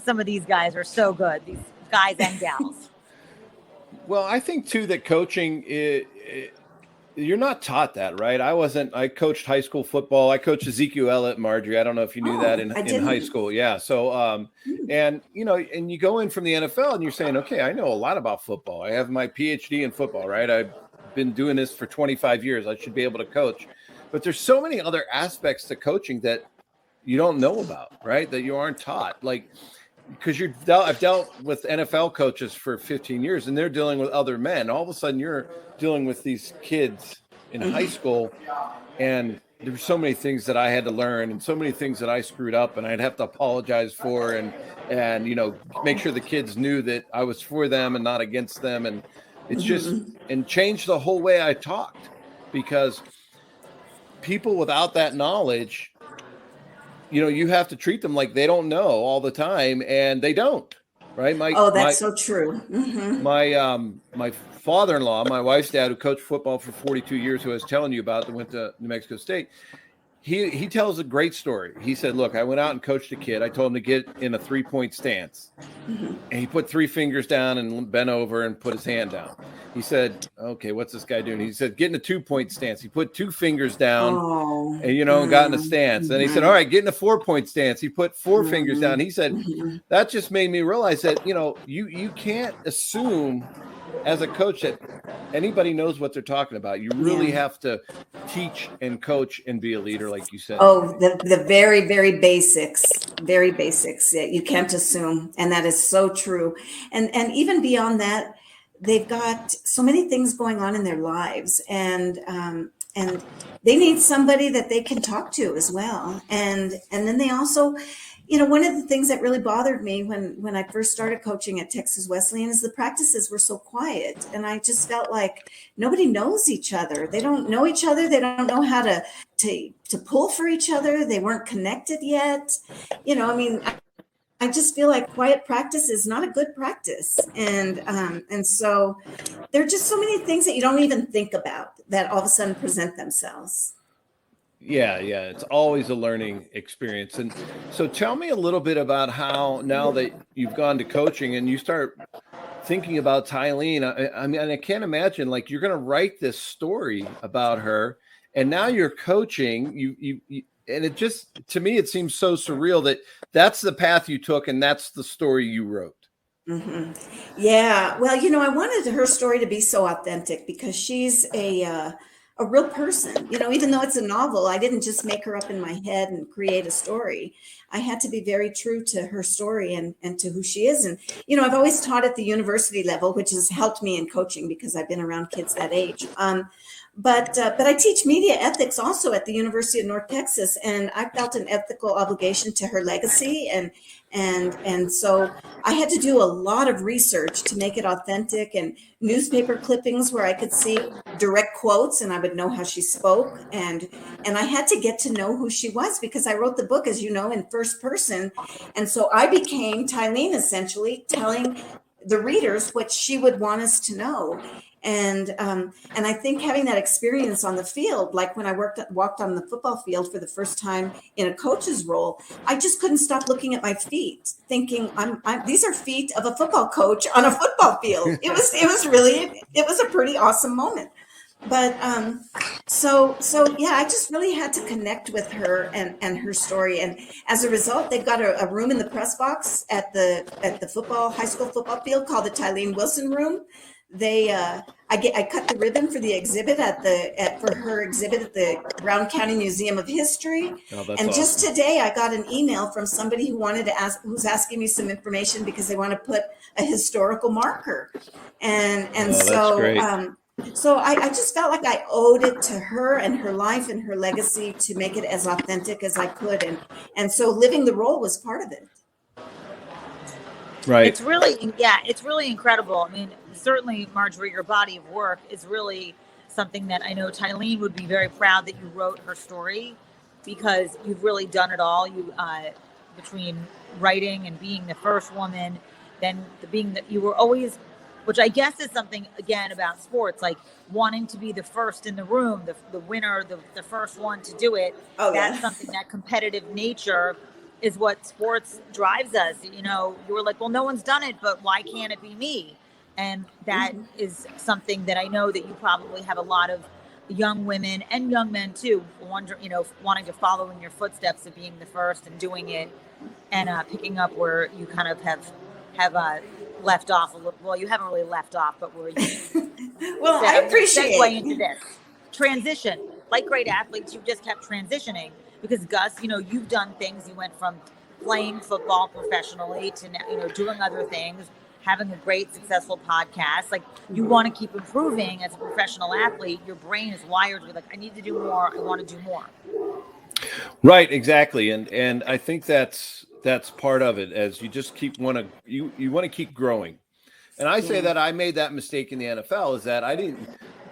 some of these guys are so good, these guys and gals. Well, I think too that coaching, you're not taught that, right? I coached high school football. I coached Ezekiel Elliott, Marjorie. I don't know if you knew that in high school. Yeah. So, and you go in from the NFL and you're saying, okay, I know a lot about football. I have my PhD in football, right? I've been doing this for 25 years. I should be able to coach. But there's so many other aspects to coaching that you don't know about, right? That you aren't taught. Like, because I've dealt with NFL coaches for 15 years and they're dealing with other men. All of a sudden you're dealing with these kids in high school, and there were so many things that I had to learn and so many things that I screwed up and I'd have to apologize for and make sure the kids knew that I was for them and not against them. And it's just, and changed the whole way I talked, because people without that knowledge, you have to treat them like they don't know all the time, and they don't, right? That's so true. My father-in-law, my wife's dad, who coached football for 42 years, who I was telling you about, that went to New Mexico State, he tells a great story. He said, look, I went out and coached a kid. I told him to get in a 3-point stance. And he put 3 fingers down and bent over and put his hand down. He said, okay, what's this guy doing? He said, get in a 2-point stance. He put 2 fingers down and got in a stance. Then he said, all right, get in a 4-point stance. He put 4 fingers down. He said, that just made me realize that, you can't assume as a coach that anybody knows what they're talking about. You really have to teach and coach and be a leader, like you said. The very, very basics, you can't assume. And that is so true. And even beyond that, they've got so many things going on in their lives, and they need somebody that they can talk to as well. And then they also, one of the things that really bothered me when I first started coaching at Texas Wesleyan is the practices were so quiet. And I just felt like nobody knows each other. They don't know each other. They don't know how to pull for each other. They weren't connected yet. I just feel like quiet practice is not a good practice. And so there are just so many things that you don't even think about that all of a sudden present themselves. Yeah. It's always a learning experience. And so tell me a little bit about how, now that you've gone to coaching and you start thinking about Tylene, I mean, I can't imagine, like, you're going to write this story about her and now you're coaching, you and it just, to me, it seems so surreal that that's the path you took and that's the story you wrote. Yeah. Well, I wanted her story to be so authentic because she's a real person, even though it's a novel. I didn't just make her up in my head and create a story. I had to be very true to her story and to who she is. And, I've always taught at the university level, which has helped me in coaching because I've been around kids that age. But I teach media ethics also at the University of North Texas, and I felt an ethical obligation to her legacy, and so I had to do a lot of research to make it authentic, and newspaper clippings where I could see direct quotes and I would know how she spoke, and I had to get to know who she was because I wrote the book, as you know, in first person, and so I became Tylene, essentially telling the readers what she would want us to know. And I think having that experience on the field, like when I walked on the football field for the first time in a coach's role, I just couldn't stop looking at my feet, thinking, these are feet of a football coach on a football field. It was a pretty awesome moment. But so yeah, I just really had to connect with her and her story. And as a result, they've got a room in the press box at the high school football field called the Tylene Wilson Room. I cut the ribbon for the exhibit for her exhibit at the Brown County Museum of History. Oh, that's and awesome. Just today, I got an email from somebody who's asking me some information because they want to put a historical marker, and that's so great. So I just felt like I owed it to her and her life and her legacy to make it as authentic as I could, and so living the role was part of it. Right. It's really incredible. I mean, certainly, Marjorie, your body of work is really something that I know Tylene would be very proud that you wrote her story, because you've really done it all. You between writing and being the first woman, then being that you were always, which I guess is something again about sports, like wanting to be the first in the room, the winner, the first one to do it. Oh, That's yeah. something, that competitive nature is what sports drives us. You know, you were like, well, no one's done it, but why can't it be me? And that is something that I know that you probably have a lot of young women and young men too, wanting to follow in your footsteps of being the first and doing it, and picking up where you kind of have left off a little. Well, you haven't really left off, but where you well, I appreciate segue into this transition. Like great athletes, you've just kept transitioning, because Gus, you've done things. You went from playing football professionally to now, doing other things, having a great successful podcast. Like, you want to keep improving as a professional athlete. Your brain is wired with like, I need to do more. I want to do more. Right, exactly, and I think that's part of it. As you just you want to keep growing, and I say that I made that mistake in the NFL, is that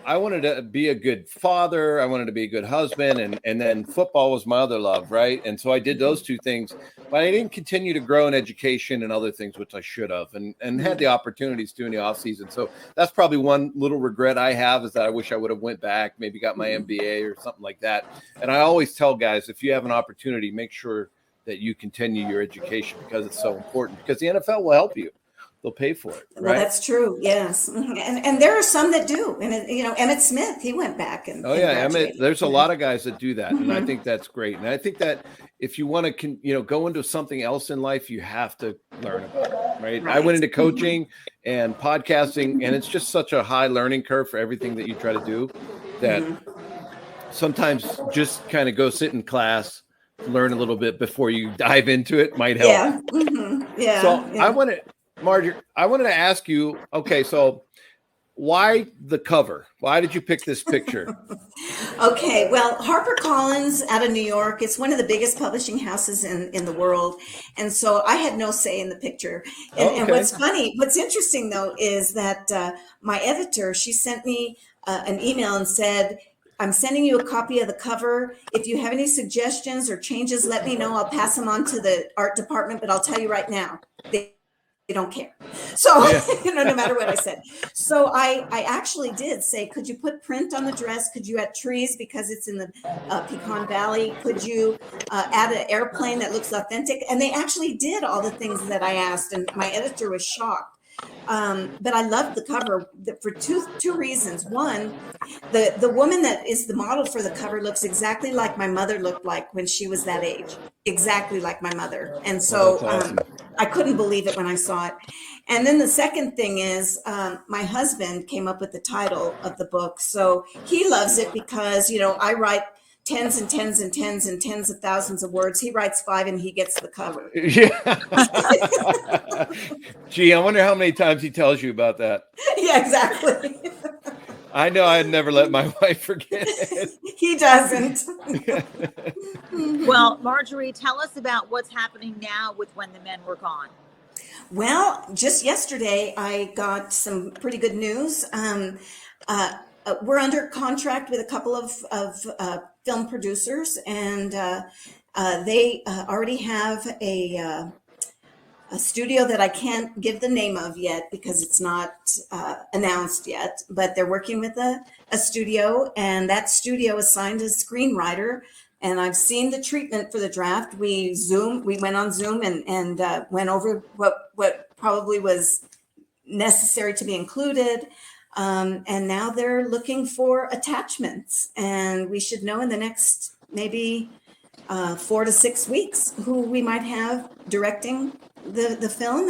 I wanted to be a good father, I wanted to be a good husband, and then football was my other love, right? And so I did those two things, but I didn't continue to grow in education and other things, which I should have, and had the opportunities to in the off season. So that's probably one little regret I have, is that I wish I would have went back, maybe got my MBA or something like that. And I always tell guys, if you have an opportunity, make sure that you continue your education, because it's so important, because the NFL will help you. They'll pay for it. Right? Well, that's true. Yes. And there are some that do. And, Emmitt Smith, he went back and Emmitt, there's a lot of guys that do that. And I think that's great. And I think that if you want to, go into something else in life, you have to learn about it. Right. I went into coaching and podcasting, and it's just such a high learning curve for everything that you try to do, that sometimes just kind of go sit in class, learn a little bit before you dive into it might help. Yeah. Yeah. So Marjorie, I wanted to ask you, okay, so why the cover? Why did you pick this picture? Okay, well, HarperCollins out of New York, it's one of the biggest publishing houses in the world. And so I had no say in the picture. And what's interesting though, is that my editor, she sent me an email and said, I'm sending you a copy of the cover. If you have any suggestions or changes, let me know. I'll pass them on to the art department, but I'll tell you right now, they don't care. So, no matter what I said. So I actually did say, could you put print on the dress? Could you add trees because it's in the Pecan Valley? Could you add an airplane that looks authentic? And they actually did all the things that I asked, and my editor was shocked. But I loved the cover for two reasons. One, the woman that is the model for the cover looks exactly like my mother looked like when she was that age, exactly like my mother. And so awesome. I couldn't believe it when I saw it. And then the second thing is my husband came up with the title of the book. So he loves it because, I write tens and tens and tens and tens of thousands of words. He writes 5 and he gets the cover. Yeah. Gee, I wonder how many times he tells you about that. Yeah, exactly. I know I'd never let my wife forget it. He doesn't. Well, Marjorie, tell us about what's happening now with When the Men Were Gone. Well, just yesterday, I got some pretty good news. We're under contract with a couple of film producers, and they already have a studio that I can't give the name of yet because it's not announced yet, but they're working with a studio, and that studio assigned a screenwriter. And I've seen the treatment for the draft. We went on Zoom and went over what probably was necessary to be included. And now they're looking for attachments, and we should know in the next maybe 4 to 6 weeks who we might have directing the film.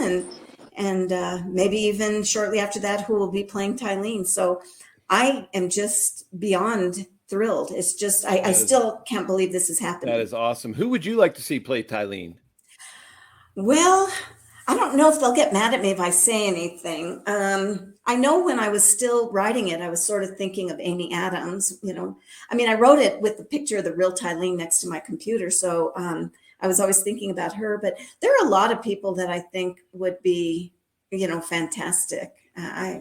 and maybe even shortly after that, who will be playing Tylene. So I am just beyond thrilled. It's just, I still can't believe this is happening. That is awesome. Who would you like to see play Tylene? Well, I don't know if they'll get mad at me if I say anything. I know when I was still writing it, I was sort of thinking of Amy Adams, I mean, I wrote it with the picture of the real Tylene next to my computer. So I was always thinking about her, but there are a lot of people that I think would be, fantastic. I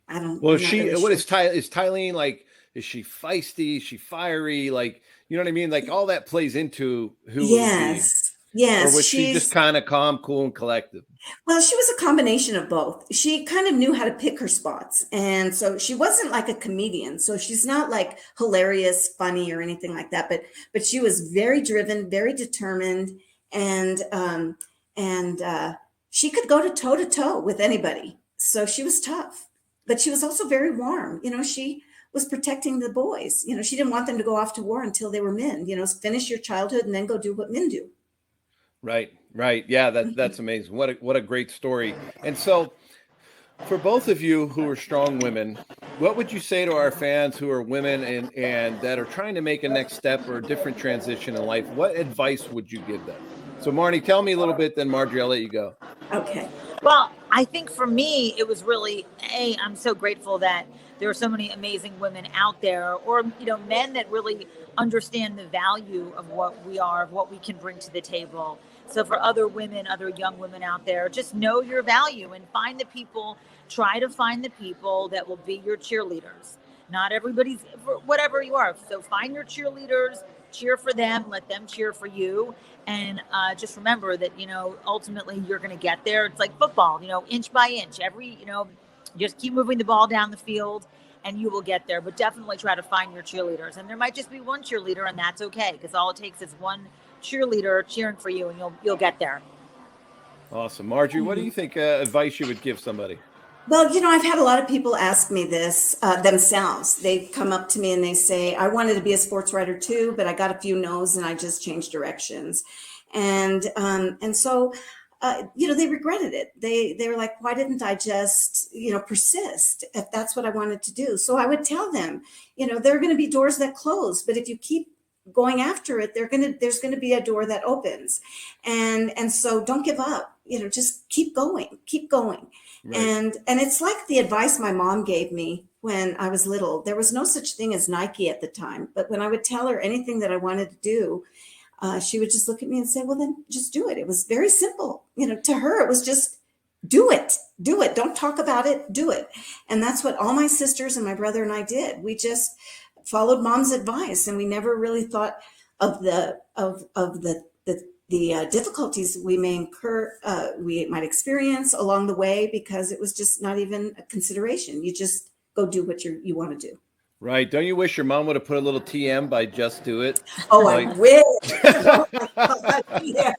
don't. Well, I'm not really what sure. is Tylene like? Is she feisty? Is she fiery? Like, you know what I mean? Like all that plays into who it would be. Yes. Or was she just kind of calm, cool, and collected? Well, she was a combination of both. She kind of knew how to pick her spots. And so she wasn't like a comedian. So she's not like hilarious, funny, or anything like that. But she was very driven, very determined, and she could go toe to toe with anybody. So she was tough, but she was also very warm. She was protecting the boys. She didn't want them to go off to war until they were men. Finish your childhood and then go do what men do. Right. Yeah, that's amazing. What a great story. And so for both of you who are strong women, what would you say to our fans who are women and that are trying to make a next step or a different transition in life? What advice would you give them? So Marnie, tell me a little bit, then Marjorie, I'll let you go. Okay. Well, I think for me, it was really, I'm so grateful that there are so many amazing women out there, or, men that really understand the value of what we are, of what we can bring to the table. So for other women, other young women out there, just know your value and try to find the people that will be your cheerleaders. Not everybody's, whatever you are. So find your cheerleaders, cheer for them, let them cheer for you. And just remember that, ultimately you're going to get there. It's like football, inch by inch, just keep moving the ball down the field and you will get there. But definitely try to find your cheerleaders. And there might just be one cheerleader, and that's okay, because all it takes is one cheerleader cheering for you and you'll get there. Awesome. Marjorie, what do you think advice you would give somebody? Well, I've had a lot of people ask me this themselves. They come up to me and they say, I wanted to be a sports writer too, but I got a few no's and I just changed directions. And so, they regretted it. They were like, why didn't I just, persist if that's what I wanted to do? So I would tell them, there are going to be doors that close, but if you keep going after it, there's going to be a door that opens. And so don't give up, just keep going. Right. And it's like the advice my mom gave me when I was little. There was no such thing as Nike at the time, but when I would tell her anything that I wanted to do, she would just look at me and say, well, then just do it. It was very simple. To her, it was just do it. Don't talk about it. Do it. And that's what all my sisters and my brother and I did. We just followed mom's advice, and we never really thought of the difficulties we might experience along the way, because it was just not even a consideration. You just go do what you want to do. Right. Don't you wish your mom would have put a little TM by just do it? Oh, I wish. Oh my God, yes.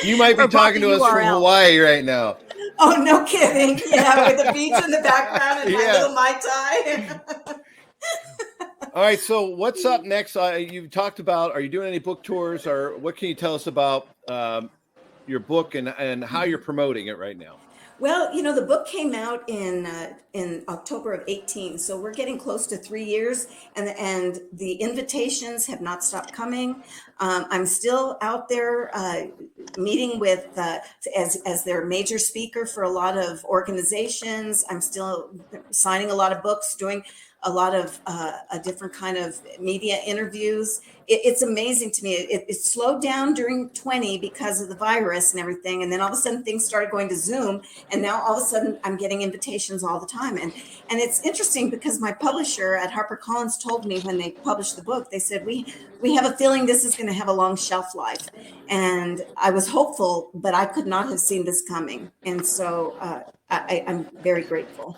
You might be talking to us from Hawaii right now. Oh, no kidding. Yeah, with the beach in the background and my little Mai Tai. All right. So what's up next? You talked about, are you doing any book tours, or what can you tell us about your book and how you're promoting it right now? Well, the book came out in October of 2018, so we're getting close to 3 years, and the invitations have not stopped coming. I'm still out there meeting with as their major speaker for a lot of organizations. I'm still signing a lot of books, doing a lot of a different kind of media interviews. It's amazing to me. It slowed down during 20 because of the virus and everything. And then all of a sudden things started going to Zoom. And now all of a sudden I'm getting invitations all the time. And it's interesting because my publisher at HarperCollins told me when they published the book, they said, we have a feeling this is going to have a long shelf life. And I was hopeful, but I could not have seen this coming. And so I'm very grateful.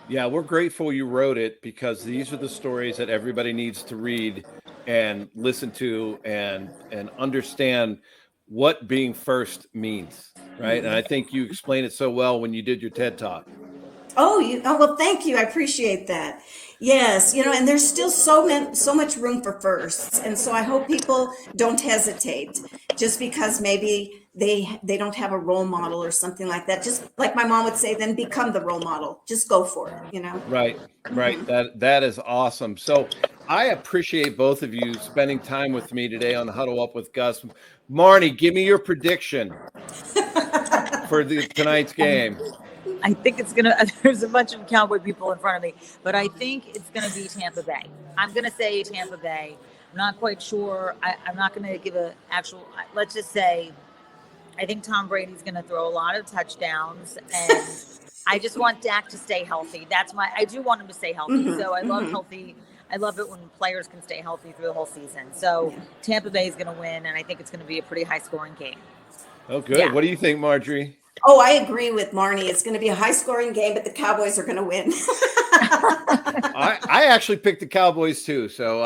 Yeah, we're grateful you wrote it, because these are the stories that everybody needs to read and listen to and understand what being first means, right? And I think you explained it so well when you did your TED Talk. Oh, well, thank you. I appreciate that. Yes, and there's still so much room for firsts. And so I hope people don't hesitate just because maybe they don't have a role model or something like that. Just like my mom would say, then become the role model. Just go for it, you know? Right. That is awesome. So I appreciate both of you spending time with me today on the Huddle Up with Gus. Marnie, give me your prediction for tonight's game. I think it's going to, there's a bunch of Cowboy people in front of me, but I think it's going to be Tampa Bay. I'm going to say Tampa Bay. I'm not quite sure. I'm not going to give an actual, let's just say, I think Tom Brady's going to throw a lot of touchdowns, and I just want Dak to stay healthy. I do want him to stay healthy. So I love healthy. I love it when players can stay healthy through the whole season. So Tampa Bay is going to win, and I think it's going to be a pretty high scoring game. Oh, good. Yeah. What do you think, Marjorie? Oh, I agree with Marnie. It's going to be a high-scoring game, but the Cowboys are going to win. I actually picked the Cowboys too. So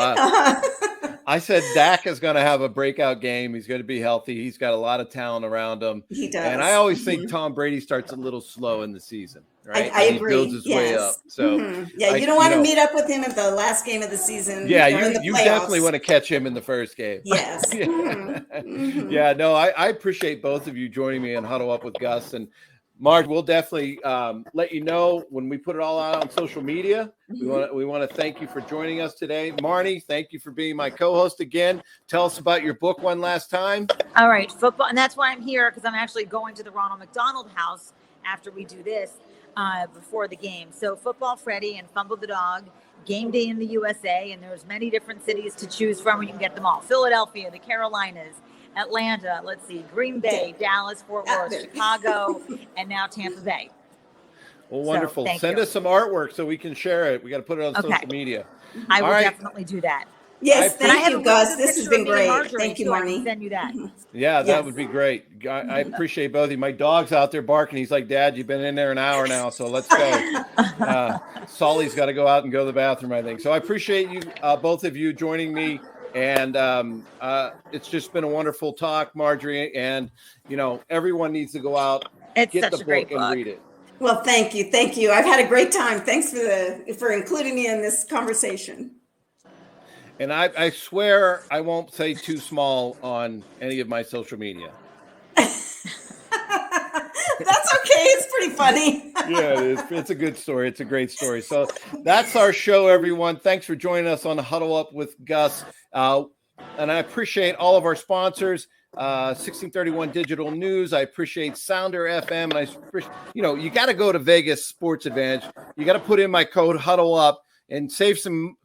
I said Dak is going to have a breakout game. He's going to be healthy. He's got a lot of talent around him. He does. And I always think Tom Brady starts a little slow in the season, right? I agree. He builds his way up. So yeah, you don't want to meet up with him at the last game of the season. Yeah, you definitely want to catch him in the first game. Yes. Yeah, no, I appreciate both of you joining me and Huddle Up with Gus. And Marge, we'll definitely let you know when we put it all out on social media. We want to thank you for joining us today. Marnie, thank you for being my co-host again. Tell us about your book one last time. All right, football. And that's why I'm here, because I'm actually going to the Ronald McDonald House after we do this before the game. So Football Freddy and Fumble the Dog, Game Day in the USA, and there's many different cities to choose from. You can get them all. Philadelphia, the Carolinas, Atlanta, let's see, Green Bay, Dallas, Fort Worth, Chicago, and now Tampa Bay. Well, wonderful. So, Send us some artwork so we can share it. We got to put it on social media. I will definitely do that. Yes, thank you, Gus. This has been great. Thank you, Marnie. Send you that. Yeah, that would be great. I appreciate both of you. My dog's out there barking. He's like, Dad, you've been in there an hour now, so let's go. Solly's got to go out and go to the bathroom, I think. So I appreciate you, both of you, joining me. And it's just been a wonderful talk, Marjorie. And, everyone needs to go out, get the book and read it. Well, thank you. Thank you. I've had a great time. Thanks for including me in this conversation. And I swear I won't say too small on any of my social media. That's okay. It's pretty funny. Yeah, it is. It's a good story. It's a great story. So that's our show, everyone. Thanks for joining us on Huddle Up with Gus. And I appreciate all of our sponsors, 1631 Digital News. I appreciate Sounder FM. And I appreciate, you got to go to Vegas Sports Advantage. You got to put in my code Huddle Up and save some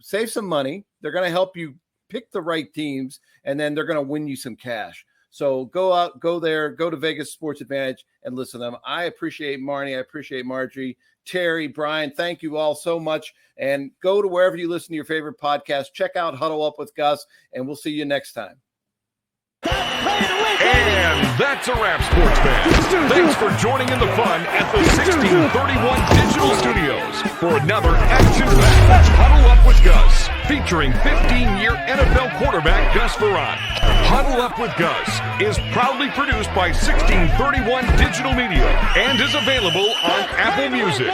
money. They're going to help you pick the right teams, and then they're going to win you some cash. So go there, go to Vegas Sports Advantage and listen to them. I appreciate Marnie. I appreciate Marjorie, Terry, Brian. Thank you all so much. And go to wherever you listen to your favorite podcast. Check out Huddle Up with Gus, and we'll see you next time. And that's a wrap, sports fans. Thanks for joining in the fun at the 1631 Digital Studios for another action-packed Huddle Up with Gus, featuring 15-year NFL quarterback Gus Frerotte. Huddle Up with Gus is proudly produced by 1631 Digital Media and is available on Apple Music,